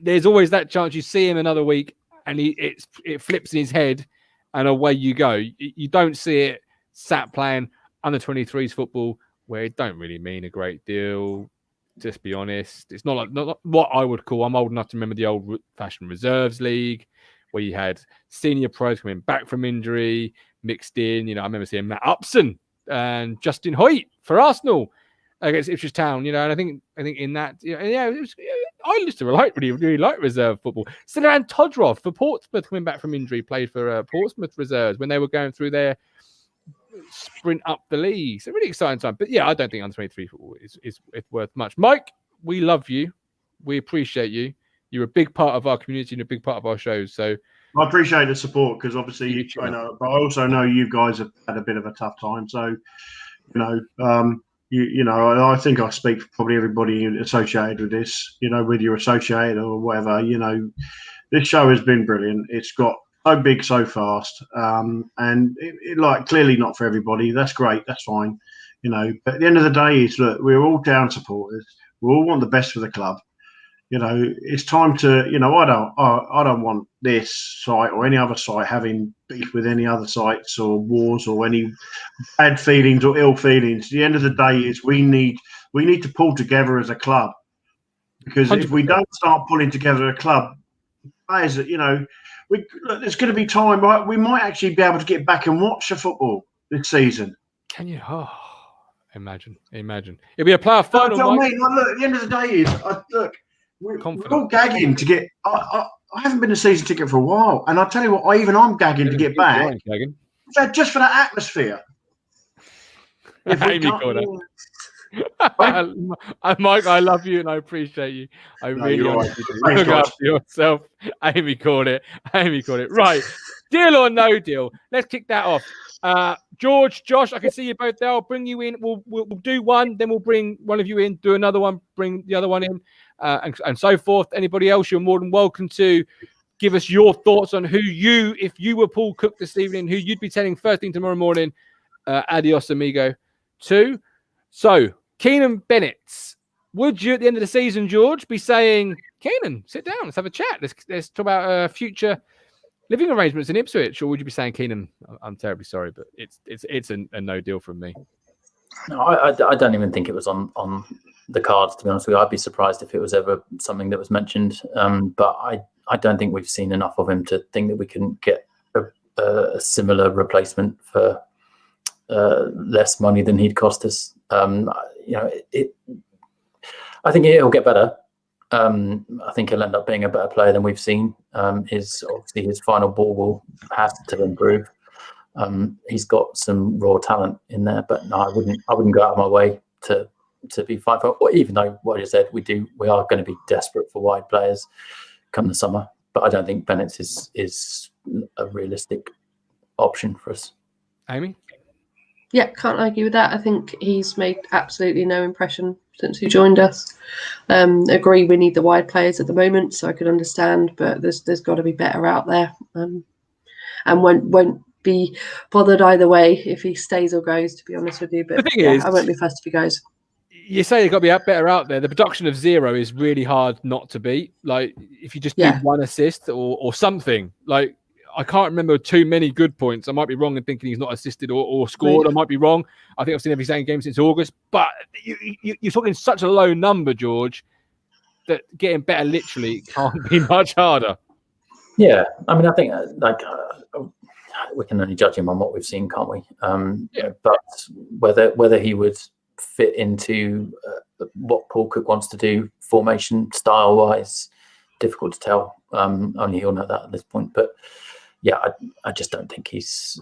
There's always that chance you see him another week and it flips in his head and away you go. You don't see it sat playing under 23s football, where it don't really mean a great deal. Just be honest. It's not what I would call, I'm old enough to remember the old fashioned reserves league, where you had senior pros coming back from injury, mixed in. You know, I remember seeing Matt Upson and Justin Hoyt for Arsenal against Ipswich Town. You know, and I think in that, I used to really like reserve football. Sinan Todrov for Portsmouth coming back from injury, played for Portsmouth reserves when they were going through their sprint up the league. So really exciting time. But yeah, I don't think under 23 football is worth much. Mike, we love you. We appreciate you. You're a big part of our community and a big part of our shows. So I appreciate the support, because obviously I know, but I also know you guys have had a bit of a tough time. So I think I speak for probably everybody associated with this. You know, whether you're associated or whatever. You know, this show has been brilliant. It's got so big, so fast, and it like clearly not for everybody. That's great. That's fine. You know, but at the end of the day, is look, we're all down supporters. We all want the best for the club. You know, it's time to. You know, I don't want this site or any other site having beef with any other sites or wars or any bad feelings or ill feelings. At the end of the day, is we need to pull together as a club, because 100%. If we don't start pulling together a club, players, you know. There's going to be time, right? We might actually be able to get back and watch the football this season. Can you? Oh, imagine. It'll be a playoff final. Look, at the end of the day, we're all gagging to get. I haven't been a season ticket for a while, and I tell you what, I'm gagging to get back. Just for that atmosphere. Mike, I love you and I appreciate you. I really you're honestly do. right. Look Thanks, after yourself. Amy called it. Right. Deal or no deal? Let's kick that off. George, Josh, I can see you both there. I'll bring you in. We'll do one, then we'll bring one of you in, do another one, bring the other one in, and so forth. Anybody else, you're more than welcome to give us your thoughts on if you were Paul Cook this evening, who you'd be telling first thing tomorrow morning, adios amigo to. So, Keenan Bennett, would you at the end of the season, George, be saying, Keenan, sit down, let's have a chat. Let's talk about future living arrangements in Ipswich, or would you be saying, Keenan, I'm terribly sorry, but it's a no deal from me? No, I don't even think it was on the cards, to be honest with you. I'd be surprised if it was ever something that was mentioned. But I don't think we've seen enough of him to think that we can get a similar replacement for less money than he'd cost us. I think it'll get better. I think he'll end up being a better player than we've seen. His final ball will have to improve. He's got some raw talent in there, but no, I wouldn't go out of my way to be fine for. Or even though what I said, we are going to be desperate for wide players come the summer, but I don't think Bennett is a realistic option for us. Amy? Yeah, can't argue with that. I think he's made absolutely no impression since he joined us. Agree, we need the wide players at the moment, so I could understand, but there's got to be better out there, and won't be bothered either way if he stays or goes, to be honest with you. But the thing is, I won't be fussed if he goes. You say they've got to be better out there. The production of 0 is really hard not to beat. Like, if you just do one assist or something, like, I can't remember too many good points. I might be wrong in thinking he's not assisted or scored. Right. I might be wrong. I think I've seen every second game since August. But you're talking such a low number, George, that getting better literally can't be much harder. Yeah, I mean, I think we can only judge him on what we've seen, can't we? But whether he would fit into what Paul Cook wants to do, formation style-wise, difficult to tell. Only he'll know that at this point. But yeah, I just don't think he's,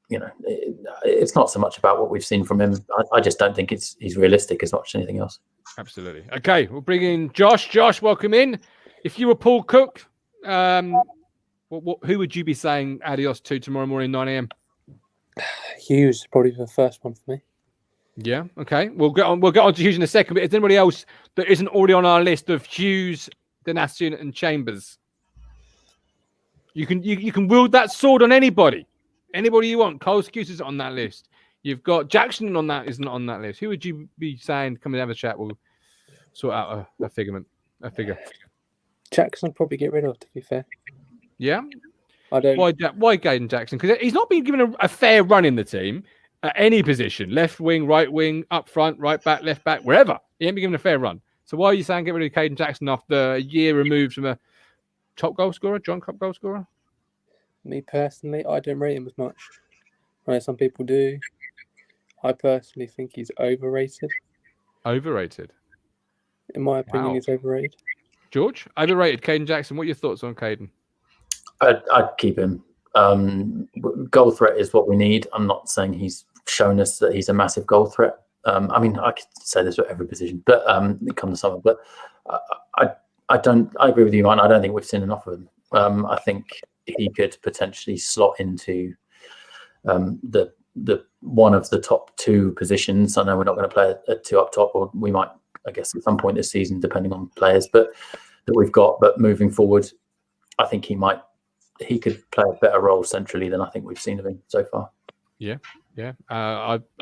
it's not so much about what we've seen from him. I just don't think he's realistic as much as anything else. Absolutely. Okay, we'll bring in Josh. Josh, welcome in. If you were Paul Cook, who would you be saying adios to tomorrow morning, 9 a.m? Hughes probably the first one for me. Yeah. Okay. We'll get on to Hughes in a second. But is there anybody else that isn't already on our list of Hughes, Donatian, and Chambers? You can wield that sword on anybody you want. Cole Skuse is on that list. You've got Jackson isn't on that list. Who would you be saying come and have a chat? We'll sort out a figure. Jackson probably get rid of, to be fair. Yeah. I don't. Why Gaden Jackson? Because he's not been given a fair run in the team at any position, left wing, right wing, up front, right back, left back, wherever. He ain't been given a fair run. So why are you saying get rid of Caden Jackson after a year removed from a top goal scorer, John Cup goal scorer? Me personally, I don't rate him as much. I know some people do. I personally think he's overrated. Overrated? In my opinion, he's overrated. George, overrated. Caden Jackson, what are your thoughts on Caden? I'd keep him. Goal threat is what we need. I'm not saying he's shown us that he's a massive goal threat. I mean, I could say this for every position, but it comes to something. But I agree with you, Ryan. I don't think we've seen enough of him. I think he could potentially slot into the one of the top two positions. I know we're not going to play a two up top, or we might, I guess, at some point this season, depending on players, but that we've got. But moving forward, I think he could play a better role centrally than I think we've seen of him so far. Yeah.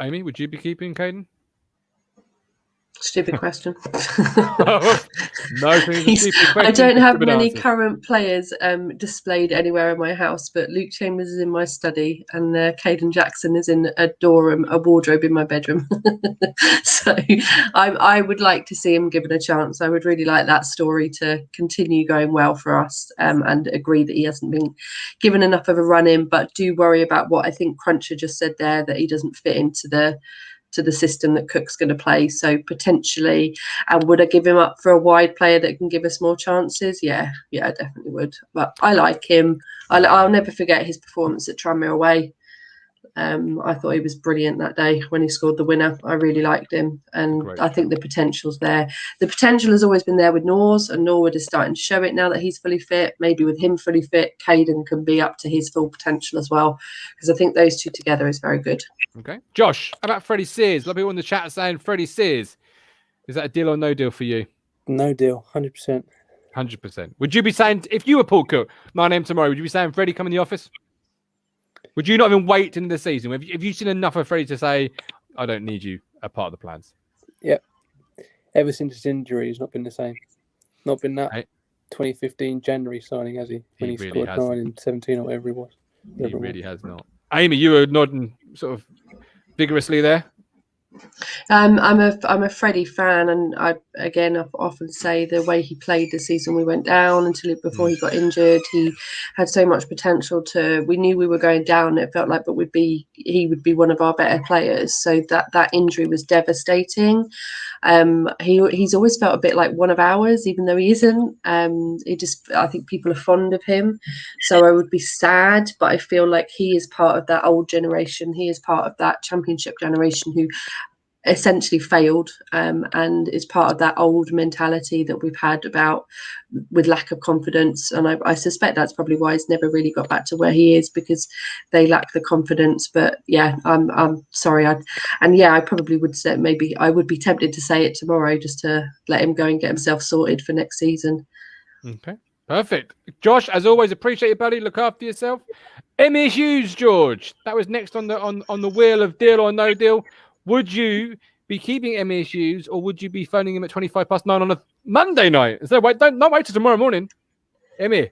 Amy, would you be keeping Caden? Stupid question. No, I don't have many current players displayed anywhere in my house, but Luke Chambers is in my study and Caden Jackson is in a wardrobe in my bedroom. So I would like to see him given a chance. I would really like that story to continue going well for us, and agree that he hasn't been given enough of a run in, but do worry about what I think Cruncher just said there, that he doesn't fit into the system that Cook's going to play. So potentially, and would I give him up for a wide player that can give us more chances? Yeah, I definitely would. But I like him. I'll never forget his performance at Tranmere away. I thought he was brilliant that day when he scored the winner. I really liked him, and Great I think the potential's there. The potential has always been there with Norwood, and Norwood is starting to show it now that he's fully fit. Maybe with him fully fit, Caden can be up to his full potential as well, because I think those two together is very good. Okay. Josh, how about Freddie Sears? A lot of people in the chat saying Freddie Sears. Is that a deal or no deal for you? No deal, 100%. 100%. Would you be saying, if you were Paul Cook, 9 a.m. tomorrow, would you be saying Freddie come in the office? Would you not even wait till the season? Have you seen enough of Freddie to say, I don't need you a part of the plans? Yep. Ever since his injury, he's not been the same. Not been that 2015 January signing, has he? When he really scored hasn't. 9 in 17 or whatever it was. He really has not. Amy, you were nodding sort of vigorously there. I'm a Freddie fan, and I often say the way he played this season, we went down before he got injured. He had so much potential we knew we were going down. It felt like, but he would be one of our better players. So that injury was devastating. He's always felt a bit like one of ours, even though he isn't. I think people are fond of him, so I would be sad, but I feel like he is part of that old generation. He is part of that championship generation who essentially failed, and is part of that old mentality that we've had with lack of confidence. And I suspect that's probably why he's never really got back to where he is, because they lack the confidence. But yeah, I'm sorry. I probably would say, maybe I would be tempted to say it tomorrow just to let him go and get himself sorted for next season. Okay, perfect. Josh, as always, appreciate you, buddy. Look after yourself. Emmy Hughes, George, that was next on the wheel of deal or no deal. Would you be keeping Emmy Hughes, or would you be phoning him at 9:25 on a Monday night? So don't wait till tomorrow morning. Emmy,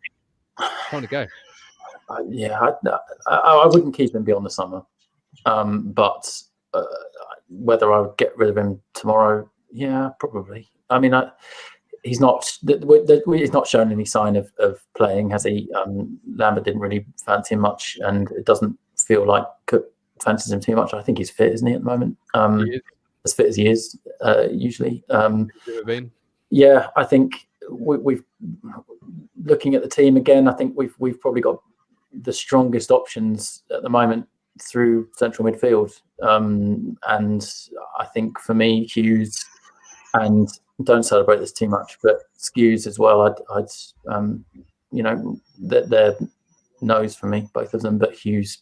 time to go. I wouldn't keep him beyond the summer. But whether I would get rid of him tomorrow, yeah, probably. I mean, he's not shown any sign of playing, has he? Lambert didn't really fancy him much, and it doesn't feel like Cook fancies him too much. I think he's fit, isn't he, at the moment? He is. As fit as he is, usually. Yeah, I think we've looking at the team again. I think we've probably got the strongest options at the moment through central midfield, and I think for me, Hughes, and don't celebrate this too much, but Skews as well. They're no's for me, both of them. But Hughes,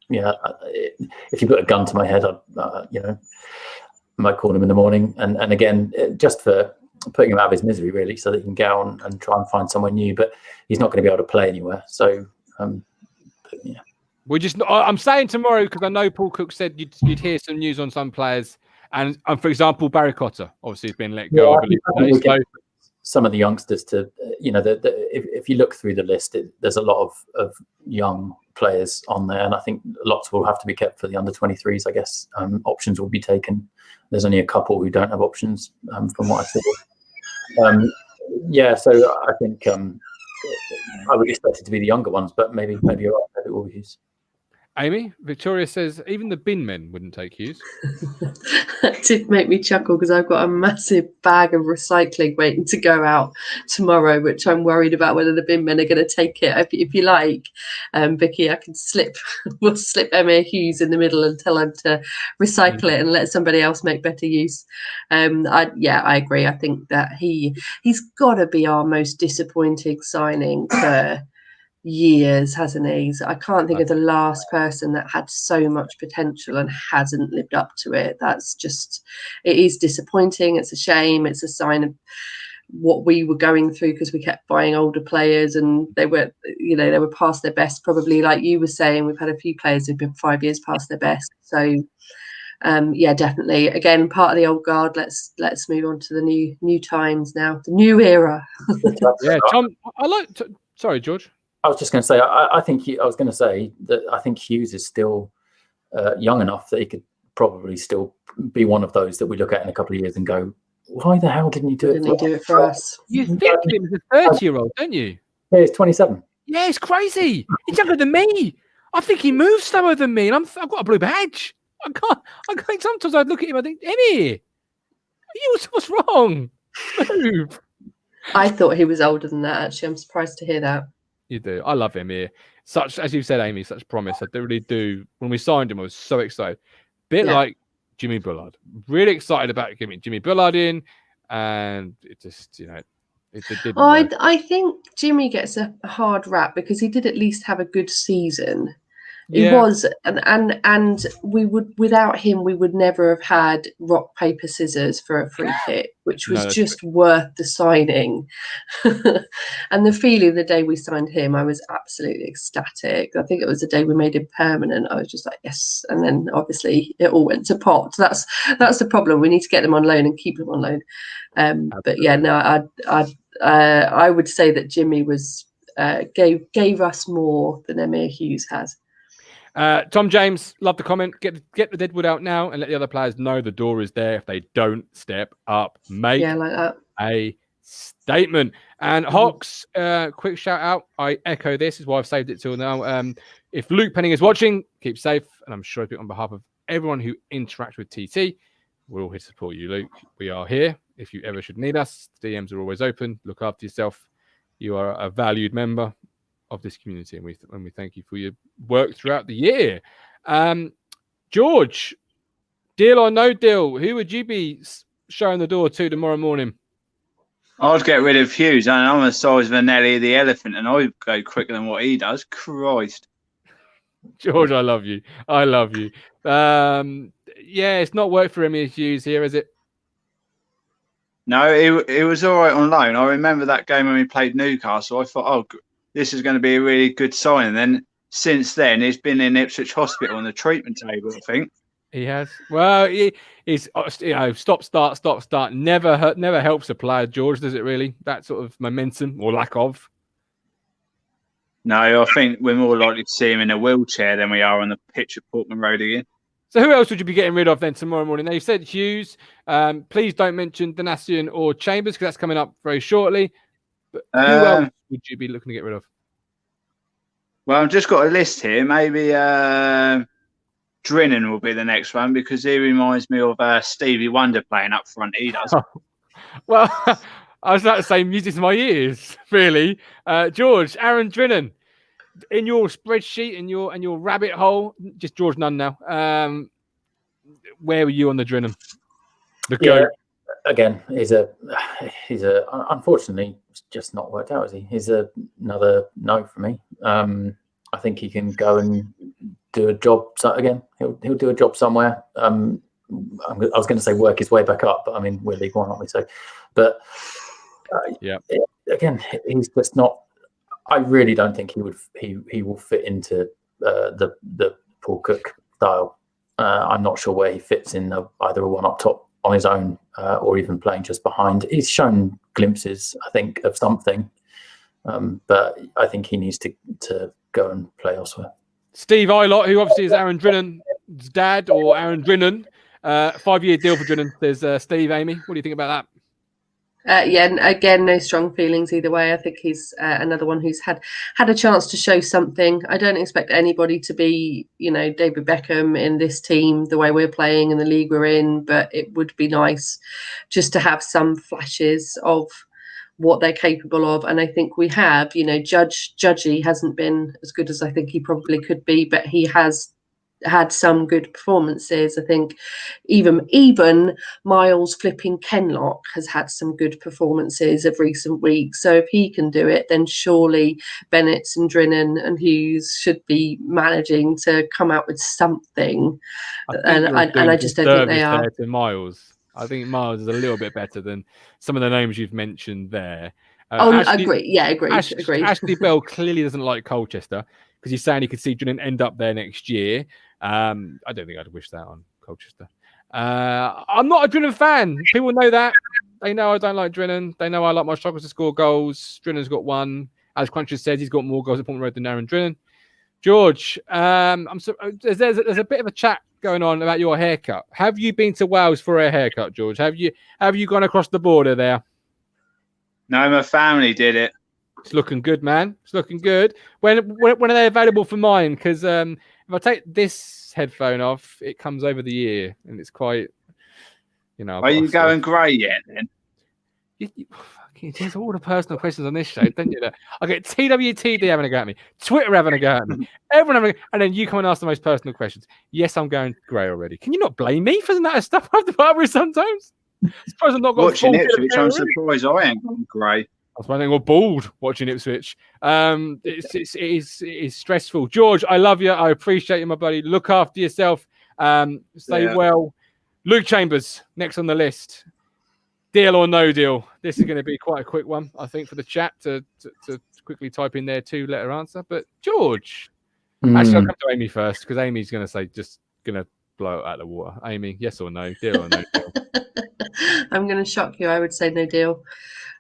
yeah, if you put a gun to my head, I might call him in the morning, and again, just for putting him out of his misery, really, so that he can go on and try and find somewhere new. But he's not going to be able to play anywhere. So, yeah. I'm saying tomorrow because I know Paul Cook said you'd hear some news on some players, and for example, Barry Cotter obviously has been let go. I believe some of the youngsters to, if you look through the list, there's a lot of young players on there, and I think lots will have to be kept for the under 23s. I guess options will be taken. There's only a couple who don't have options, from what I saw. So I think I would expect it to be the younger ones, but maybe you're right. Maybe it will be Hughes. Amy, Victoria says even the bin men wouldn't take Hughes. That did make me chuckle because I've got a massive bag of recycling waiting to go out tomorrow, which I'm worried about whether the bin men are going to take it. If you like, Vicky, I can we'll slip Emma Hughes in the middle and tell him to recycle it and let somebody else make better use. I agree. I think that he's got to be our most disappointing signing for years, hasn't he? I can't think of the last person that had so much potential and hasn't lived up to it. It is disappointing. It's a shame. It's a sign of what we were going through because we kept buying older players and they were past their best. Probably, like you were saying, we've had a few players who've been 5 years past their best. So definitely. Again, part of the old guard. Let's move on to the new times now, the new era. Yeah, Tom. Sorry, George. I was just going to say, I was going to say that I think Hughes is still young enough that he could probably still be one of those that we look at in a couple of years and go, why the hell didn't he do it for us? You think he was a 30-year-old, don't you? Yeah, he's 27. Yeah, it's crazy. He's younger than me. I think he moves slower than me, and I've got a blue badge. I can't. Sometimes I look at him, I think, Emmy, what's wrong? Move. I thought he was older than that. Actually, I'm surprised to hear that. You do. I love him here. Such, as you said, Amy, such promise. I really do. When we signed him, I was so excited. Bit like Jimmy Bullard. Really excited about getting Jimmy Bullard in, and it just, it didn't work. I think Jimmy gets a hard rap because he did at least have a good season. He was, and we would, without him, we would never have had rock, paper, scissors for a free kick, which was just worth the signing. And the feeling the day we signed him, I was absolutely ecstatic. I think it was the day we made him permanent. I was just like, yes. And then obviously it all went to pot. That's the problem. We need to get them on loan and keep them on loan. But yeah, no, I would say that Jimmy was gave us more than Emir Hughes has. Tom James, love the comment. Get the deadwood out now and let the other players know the door is there if they don't step up. Make like that. a statement. And Hawks, quick shout out. I echo this, is why I've saved it till now. If Luke Penning is watching, keep safe. And I'm sure I speak on behalf of everyone who interacts with TT. We're all here to support you, Luke. We are here. If you ever should need us, DMs are always open. Look after yourself. You are a valued member of this community, and we thank you for your work throughout the year. George, deal or no deal, who would you be showing the door to tomorrow morning? I'd get rid of Hughes, and I'm the size of a Nelly the elephant, and I'd go quicker than what he does. Christ. George, I love you. Yeah, it's not worked for Emir Hughes here, is it? No, it was all right on loan. I remember that game when we played Newcastle. I thought, oh, this is going to be a really good sign. And then since then, he's been in Ipswich Hospital on the treatment table, I think. He has. Well, he's stop, start. Never helps a player, George, does it really? That sort of momentum or lack of. No, I think we're more likely to see him in a wheelchair than we are on the pitch at Portman Road again. So who else would you be getting rid of then tomorrow morning? Now, you said Hughes. Please don't mention Donasian or Chambers because that's coming up very shortly. But who else would you be looking to get rid of? Well, I've just got a list here. Maybe Drennan will be the next one because he reminds me of Stevie Wonder playing up front. He does. Well, I was about to say music to my ears, really. George, Aaron Drennan, in your spreadsheet, in your rabbit hole, just George Nunn now. Where were you on the Drennan? The goat. Again, he's a unfortunately it's just not worked out, is he? He's another no for me. I think he can go and do a job. So again, he'll do a job somewhere. I was going to say work his way back up, but I mean we're League One, aren't we? So, but again, he's just not. I really don't think he will fit into the Paul Cook style. I'm not sure where he fits in either a one up top on his own or even playing just behind. He's shown glimpses, I think, of something, but I think he needs to go and play elsewhere. Steve Eilott, who obviously is Aaron Drinnan's dad, or Aaron Drennan, 5-year deal for Drennan. There's Steve, Amy. What do you think about that? Again, no strong feelings either way. I think he's another one who's had a chance to show something. I don't expect anybody to be, David Beckham in this team the way we're playing and the league we're in, but it would be nice just to have some flashes of what they're capable of. And I think we have, Judgy hasn't been as good as I think he probably could be, but he has had some good performances. I think even Miles flipping Kenlock has had some good performances of recent weeks. So if he can do it, then surely Bennett and Drennan and Hughes should be managing to come out with something. I just don't think they are. To Miles, I think Miles is a little bit better than some of the names you've mentioned there. Agree. Yeah, agree. Ashley Bell clearly doesn't like Colchester because he's saying he could see Drennan end up there next year. I don't think I'd wish that on Colchester. I'm not a Drennan fan. People know that. They know I don't like Drennan. They know I like my struggles to score goals. Drennan's got one. As Cruncher says, he's got more goals at Portman Road than Aaron Drennan. George, there's a bit of a chat going on about your haircut. Have you been to Wales for a haircut, George? Have you gone across the border there? No, my family did it. It's looking good, man. It's looking good. When are they available for mine? Because if I take this headphone off, it comes over the ear, and it's quite, Are you going grey yet then? There's all the personal questions on this show, don't you? I get TWTD having a go at me, Twitter having a go at me, everyone having, and then you come and ask the most personal questions. Yes, I'm going grey already. Can you not blame me for that stuff I have to put up with sometimes? I suppose I'm not got watching Ipswich. I'm surprised I ain't gone grey. That's why I got bald watching Ipswich. It is stressful. George, I love you. I appreciate you, my buddy. Look after yourself. Stay well. Luke Chambers, next on the list. Deal or no deal? This is going to be quite a quick one, I think, for the chat to quickly type in their 2-letter answer. But George, actually, I'll come to Amy first because Amy's going to say just going to blow it out of the water. Amy, yes or no? Deal or no deal? I'm going to shock you. I would say no deal.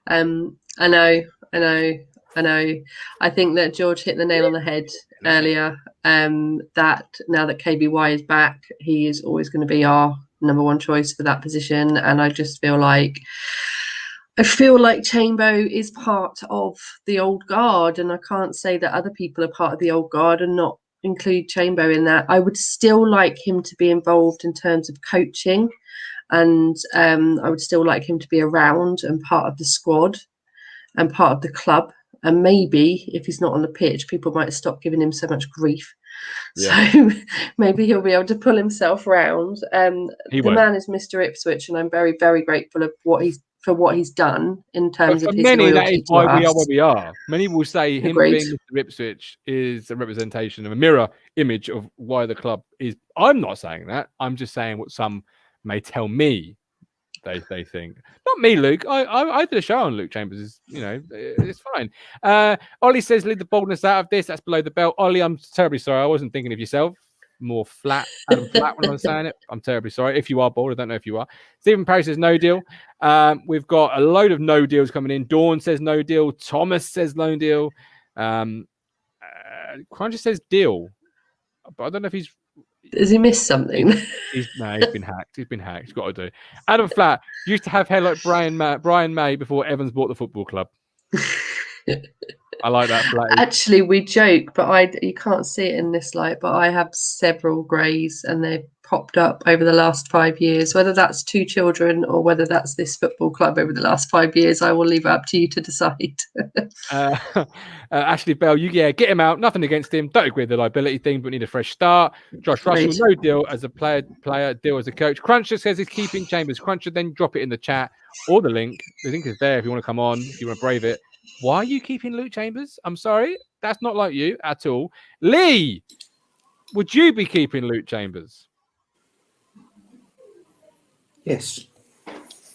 I know. I think that George hit the nail on the head earlier. That now that KBY is back, he is always going to be our number one choice for that position. And I just feel like Chambo is part of the old guard, and I can't say that other people are part of the old guard and not include Chambo in that. I would still like him to be involved in terms of coaching, and I would still like him to be around and part of the squad and part of the club. And maybe if he's not on the pitch, people might stop giving him so much grief. Yeah. So maybe he'll be able to pull himself round. The man is Mr. Ipswich, and I'm very, very grateful of what he's done in terms of his many, loyalty that is to why us. we are where we are. Many will say him being Mr. Ipswich is a representation of a mirror image of why the club is. I'm not saying that. I'm just saying what some may tell me they think. Not me, Luke. I did a show on Luke Chambers. It's fine. Ollie says, leave the boldness out of this. That's below the belt. Ollie, I'm terribly sorry. I wasn't thinking of yourself. More flat, Adam Flat when I was saying it. I'm terribly sorry. If you are bold, I don't know if you are. Stephen Parry says no deal. We've got a load of no deals coming in. Dawn says no deal. Thomas says no deal. Cruncher says deal. But I don't know if he's... Has he missed something? He's been hacked. He's got to do. Adam Flat used to have hair like Brian May before Evans bought the football club. I like that, Flat. Actually, we joke, but you can't see it in this light, but I have several greys, and they've popped up over the last 5 years. Whether that's 2 children or whether that's this football club over the last 5 years, I will leave it up to you to decide. Ashley Bell, get him out. Nothing against him. Don't agree with the liability thing, but need a fresh start. Josh Russell, no deal as a player, deal as a coach. Cruncher says he's keeping Chambers. Cruncher, then drop it in the chat or the link. The link is there if you want to come on, if you want to brave it. Why are you keeping Luke Chambers? I'm sorry. That's not like you at all. Lee, would you be keeping Luke Chambers? Yes.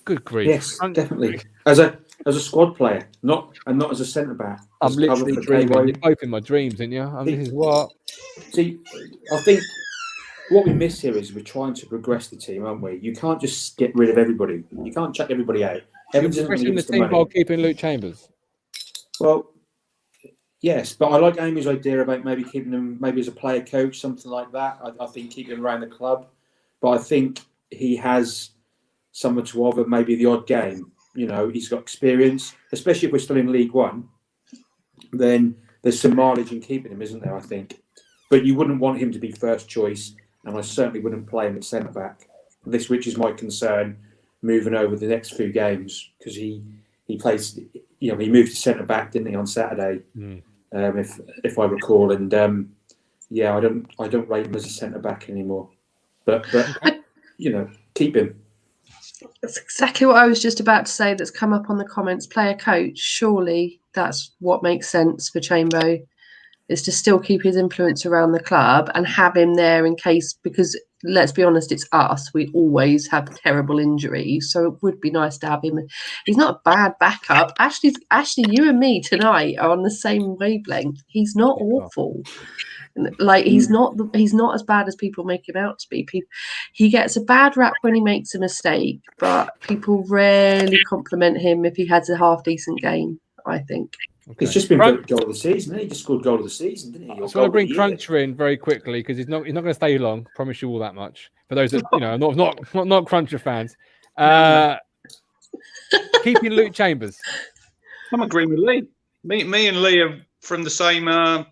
Good grief. Yes, definitely. As a squad player, not as a centre back. I'm literally dreaming. You're both in my dreams, aren't you? This is what. See, I think what we miss here is we're trying to progress the team, aren't we? You can't just get rid of everybody. You can't chuck everybody out. You're progressing the team while keeping Luke Chambers. Well, yes, but I like Amy's idea about maybe keeping him maybe as a player coach, something like that. I think keeping him around the club, but I think he has somewhat to offer, maybe the odd game. He's got experience, especially if we're still in League One. Then there's some mileage in keeping him, isn't there? I think, but you wouldn't want him to be first choice, and I certainly wouldn't play him at centre back. Which is my concern, moving over the next few games, because he plays. He moved to centre back, didn't he, on Saturday? If I recall, and I don't rate him as a centre back anymore. But keep him. That's exactly what I was just about to say. That's come up on the comments. Player coach. Surely that's what makes sense for Chambo, is to still keep his influence around the club and have him there in case. Because let's be honest, it's us. We always have terrible injuries, so it would be nice to have him. He's not a bad backup. Ashley, you and me tonight are on the same wavelength. He's not awful. Like he's not as bad as people make him out to be. He gets a bad rap when he makes a mistake, but people rarely compliment him if he has a half decent game, I think. Okay. He's just been goal of the season. He just scored goal of the season, didn't he? So I'll bring Cruncher in very quickly because he's not going to stay long. Promise you all that much. For those that not Cruncher fans, keeping Luke Chambers. I'm agreeing with Lee. Me and Lee are from the same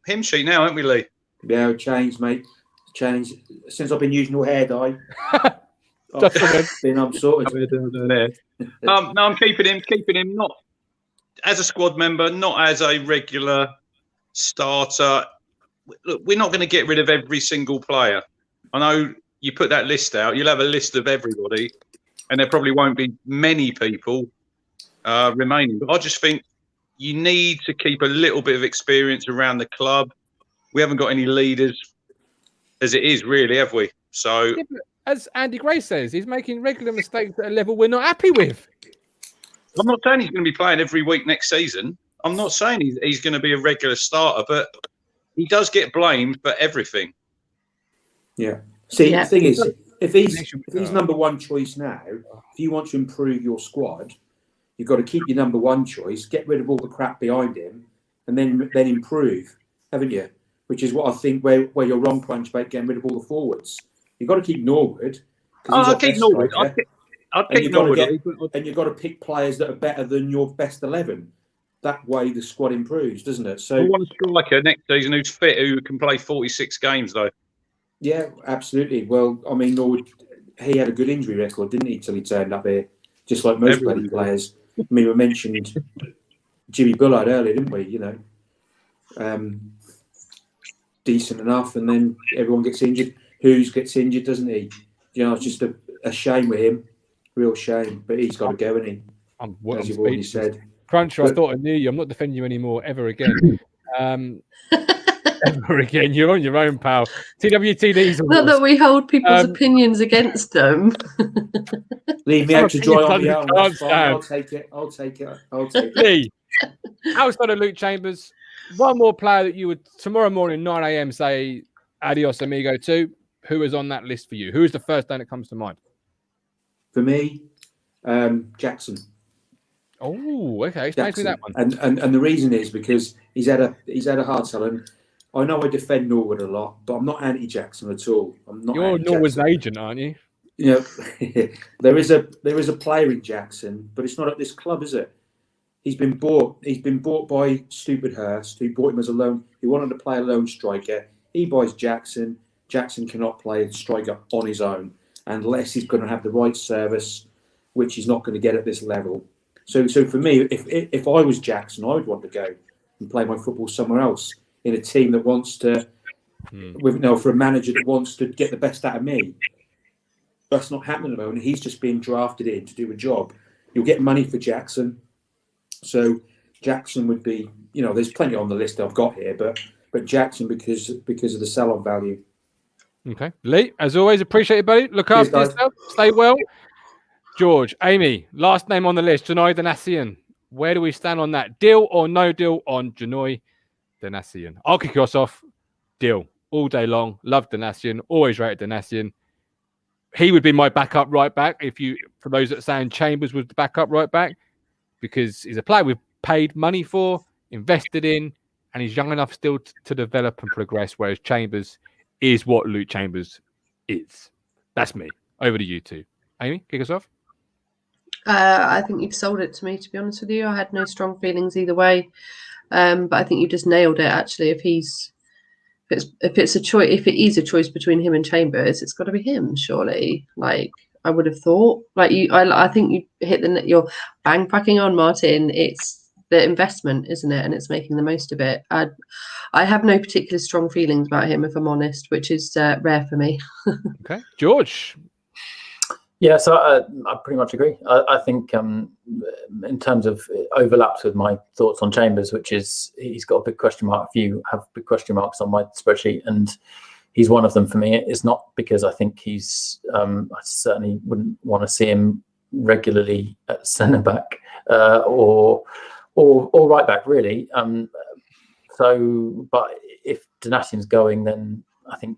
hymn sheet now, aren't we, Lee? Yeah, changed, mate. Changed since I've been using your hair dye. Just for them. Then I'm sorted. No, I'm keeping him not as a squad member, not as a regular starter. Look, we're not going to get rid of every single player. I know you put that list out, you'll have a list of everybody, and there probably won't be many people remaining. But I just think you need to keep a little bit of experience around the club. We haven't got any leaders as it is, really, have we? So, Yeah, as Andy Gray says, he's making regular mistakes at a level we're not happy with. I'm not saying he's going to be playing every week next season. I'm not saying he's going to be a regular starter, but he does get blamed for everything. Yeah. See, the thing is, if he's number one choice now, if you want to improve your squad, you've got to keep your number one choice, get rid of all the crap behind him, and then improve, haven't you? Which is what I think where you're wrong, Punch, about getting rid of all the forwards. You've got to keep Norwood. I'll keep Norwood. I'll keep Norwood. And you've got to pick players that are better than your best 11. That way the squad improves, doesn't it? So I want a striker next season who's fit, who can play 46 games, though. Yeah, absolutely. Well, I mean, Norwood, he had a good injury record, didn't he, till he turned up here, just like most bloody players. I mean, we mentioned Jimmy Bullard earlier, didn't we? You know, decent enough, and then everyone gets injured. Hughes gets injured, doesn't he? You know, it's just a shame with him, real shame. But he's got to go, isn't he? As you've already said. Cruncher, I thought I knew you. I'm not defending you anymore, ever again. Ever again. You're on your own, pal. TWTD's not that we hold people's opinions against them. Leave me out to dry on the own. I'll take it. Lee, outside of Luke Chambers, one more player that you would tomorrow morning 9 a.m. say adios amigo to. Who is on that list for you? Who is the first name that comes to mind? For me, Jackson. Oh, okay. Explain to me that one. And the reason is because he's had a hard time. I know I defend Norwood a lot, but I'm not anti-Jackson at all. I'm not. You're Norwood's agent, aren't you? You know, there is a player in Jackson, but it's not at this club, is it? He's been bought. He's been bought by Stupid Hurst, who bought him as a loan. He wanted to play a lone striker. He buys Jackson. Jackson cannot play a striker on his own unless he's going to have the right service, which he's not going to get at this level. So for me, if I was Jackson, I would want to go and play my football somewhere else in a team that wants to, for a manager that wants to get the best out of me. That's not happening at the moment. He's just being drafted in to do a job. You'll get money for Jackson. So Jackson would be, there's plenty on the list I've got here, but Jackson because of the sell-on value. Okay. Lee, as always, appreciate it, buddy. Look after yourself. Stay well. George, Amy, last name on the list, Janoy Danassian. Where do we stand on that? Deal or no deal on Janoy Danassian? I'll kick us off. Deal. All day long. Love Danassian. Always rated Danassian. He would be my backup right back for those that are saying Chambers was the backup right back, because he's a player we've paid money for, invested in, and he's young enough still to develop and progress, whereas Chambers is what Luke Chambers is. That's me. Over to you two. Amy, kick us off. I think you've sold it to me, to be honest with you. I had no strong feelings either way. But I think you just nailed it, actually. If it's a choice, if it is a choice between him and Chambers, it's got to be him, surely. Like, I would have thought. Like, I think you hit you're bang cracking on, Martin. It's the investment, isn't it? And it's making the most of it. I have no particular strong feelings about him, if I'm honest, which is rare for me. Okay. George. Yeah, so I pretty much agree. I think in terms of overlaps with my thoughts on Chambers, which is he's got a big question mark. A few have big question marks on my spreadsheet, and he's one of them for me. It's not because I think he's. I certainly wouldn't want to see him regularly at centre back or right back, really. But if Danassian's going, then I think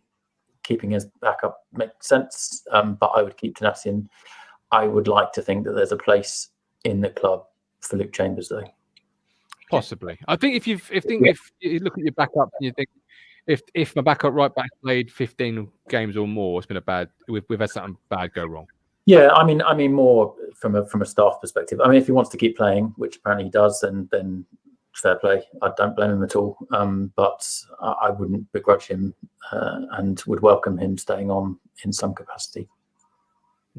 keeping his backup makes sense, but I would keep Danassian. I would like to think that there's a place in the club for Luke Chambers, though. Possibly. I think if you look at your backup and you think if my backup right back played 15 games or more, it's been we've had something bad go wrong. Yeah, I mean more from a staff perspective. I mean, if he wants to keep playing, which apparently he does, then fair play. I don't blame him at all. But I wouldn't begrudge him and would welcome him staying on in some capacity.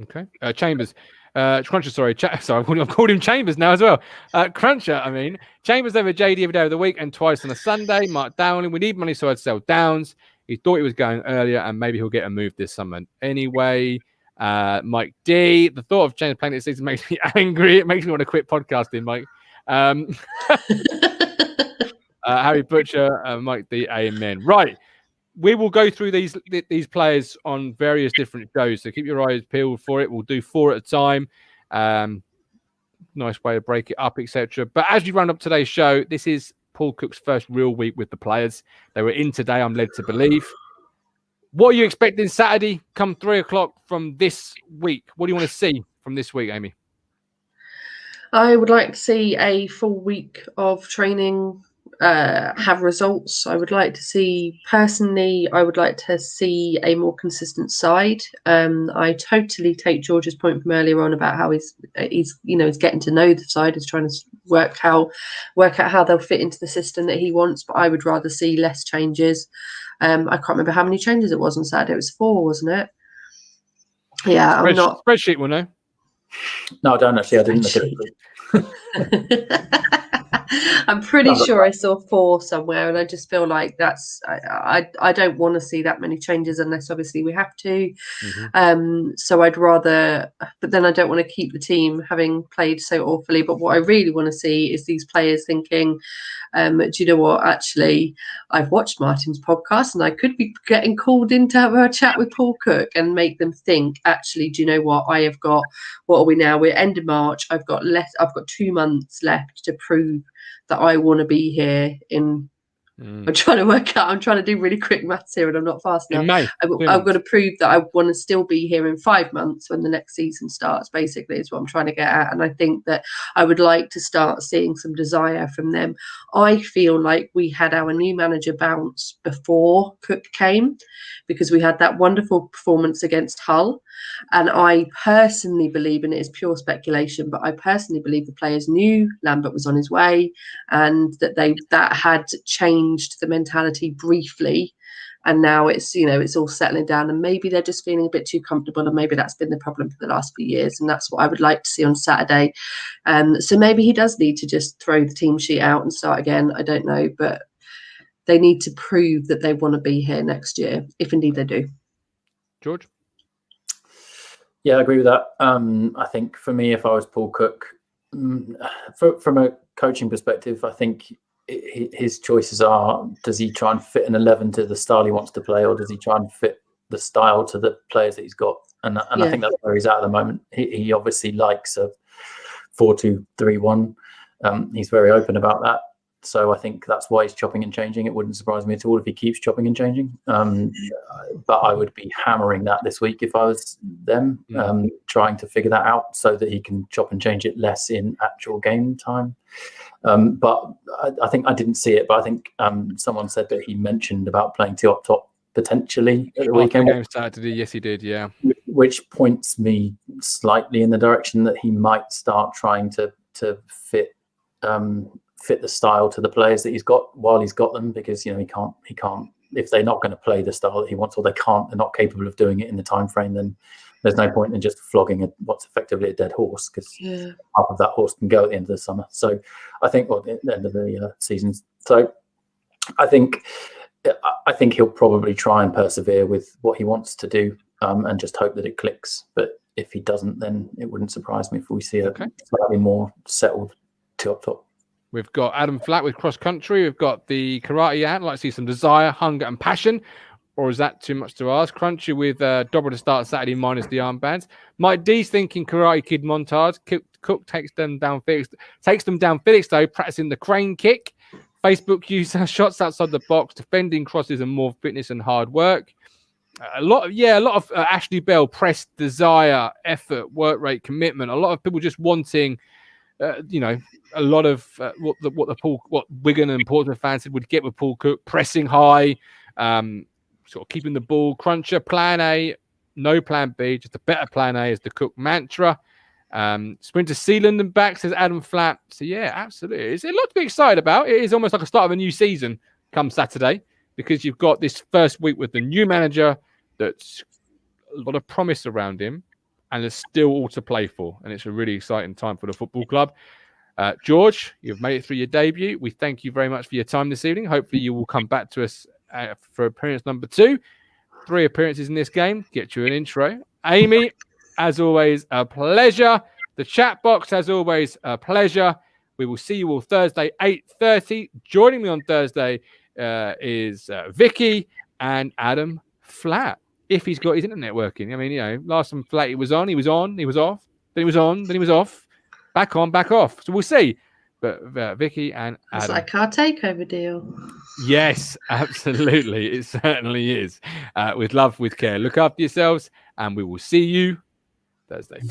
Okay. Chambers. Cruncher, sorry. Sorry, I've called him Chambers now as well. Cruncher, I mean. Chambers over JD every day of the week and twice on a Sunday. Mark Dowling, we need money, so I'd sell Downs. He thought he was going earlier, and maybe he'll get a move this summer. Anyway, Mike D, the thought of James playing this season makes me angry. It makes me want to quit podcasting, Mike. Harry Butcher, Mike D, amen. Right. We will go through these players on various different shows, so keep your eyes peeled for it. We'll do 4 at a time. Nice way to break it up, etc. But as you run up today's show, this is Paul Cook's first real week with the players. They were in today, I'm led to believe. What are you expecting Saturday come 3 o'clock from this week? What do you want to see from this week, Amy? I would like to see a full week of training have results. I would like to see, personally, I would like to see a more consistent side. I totally take George's point from earlier on about how he's getting to know the side, he's trying to work out how they'll fit into the system that he wants, but I would rather see less changes. I can't remember how many changes it was on Saturday. It was 4, wasn't it? Yeah, I'm not spreadsheet will know. No, I don't actually. I didn't look at it. I'm pretty sure I saw 4 somewhere, and I just feel like that's I don't want to see that many changes unless obviously we have to. So I'd rather, but then I don't want to keep the team having played so awfully. But what I really want to see is these players thinking, do you know what? Actually, I've watched Martin's podcast, and I could be getting called in to have a chat with Paul Cook and make them think. Actually, do you know what? I have got. What are we now? We're end of March. I've got 2 months left to prove that I want to be here in. I'm trying to work out. I'm trying to do really quick maths here, and I'm not fast enough. In May, I've got to prove that I want to still be here in 5 months when the next season starts. Basically, is what I'm trying to get at. And I think that I would like to start seeing some desire from them. I feel like we had our new manager bounce before Cook came, because we had that wonderful performance against Hull. And I personally believe, and it is pure speculation, but I personally believe the players knew Lambert was on his way, and that had changed the mentality briefly, and now it's all settling down, and maybe they're just feeling a bit too comfortable, and maybe that's been the problem for the last few years, and that's what I would like to see on Saturday. So maybe he does need to just throw the team sheet out and start again. I don't know, but they need to prove that they want to be here next year, if indeed they do. George? Yeah, I agree with that. I think for me, if I was Paul Cook, from a coaching perspective, I think his choices are: does he try and fit an 11 to the style he wants to play, or does he try and fit the style to the players that he's got? And I think that's where he's at the moment. He obviously likes a 4-2-3-1. He's very open about that. So I think that's why he's chopping and changing. It wouldn't surprise me at all if he keeps chopping and changing. But I would be hammering that this week if I was them, trying to figure that out so that he can chop and change it less in actual game time. But I think I didn't see it, but I think someone said that he mentioned about playing 2 up top potentially at the weekend. Game Saturday, yes, he did, yeah. Which points me slightly in the direction that he might start trying to fit the style to the players that he's got while he's got them, because he can't if they're not going to play the style that he wants, or they're not capable of doing it in the time frame, then there's no point in just flogging what's effectively a dead horse, because half of that horse can go at the end of the summer. So I think at the end of the season. So I think he'll probably try and persevere with what he wants to do, and just hope that it clicks. But if he doesn't, then it wouldn't surprise me if we see a slightly more settled 2 up top. We've got Adam Flatt with cross country. We've got the karate out. I'd like to see some desire, hunger, and passion. Or is that too much to ask? Crunchy with Dobra to start Saturday minus the armbands. Mike D's thinking Karate Kid montage. Cook takes them down Felixstowe, practicing the crane kick. Facebook user shots outside the box, defending crosses, and more fitness and hard work. A lot of Ashley Bell press, desire, effort, work rate, commitment. A lot of people just wanting, a lot of what Wigan and Portsmouth fans said would get with Paul Cook, pressing high, sort of keeping the ball. Cruncher, plan A, no plan B, just a better plan A is the Cook mantra. Sprinter Sealand and back, says Adam Flatt. So yeah, absolutely. It's a lot to be excited about. It is almost like a start of a new season come Saturday, because you've got this first week with the new manager that's a lot of promise around him. and there's still all to play for. And it's a really exciting time for the football club. George, you've made it through your debut. We thank you very much for your time this evening. Hopefully you will come back to us for appearance number 2. 3 appearances in this game. Get you an intro. Amy, as always, a pleasure. The chat box, as always, a pleasure. We will see you all Thursday, 8:30. Joining me on Thursday is Vicky and Adam Flat, if he's got his internet working. I mean, you know, last time Flat he was on, he was off, then he was on, then he was off, back on, back off. So we'll see. But Vicky and Adam. It's like our takeover deal. Yes, absolutely. It certainly is. With love, with care. Look after yourselves, and we will see you Thursday.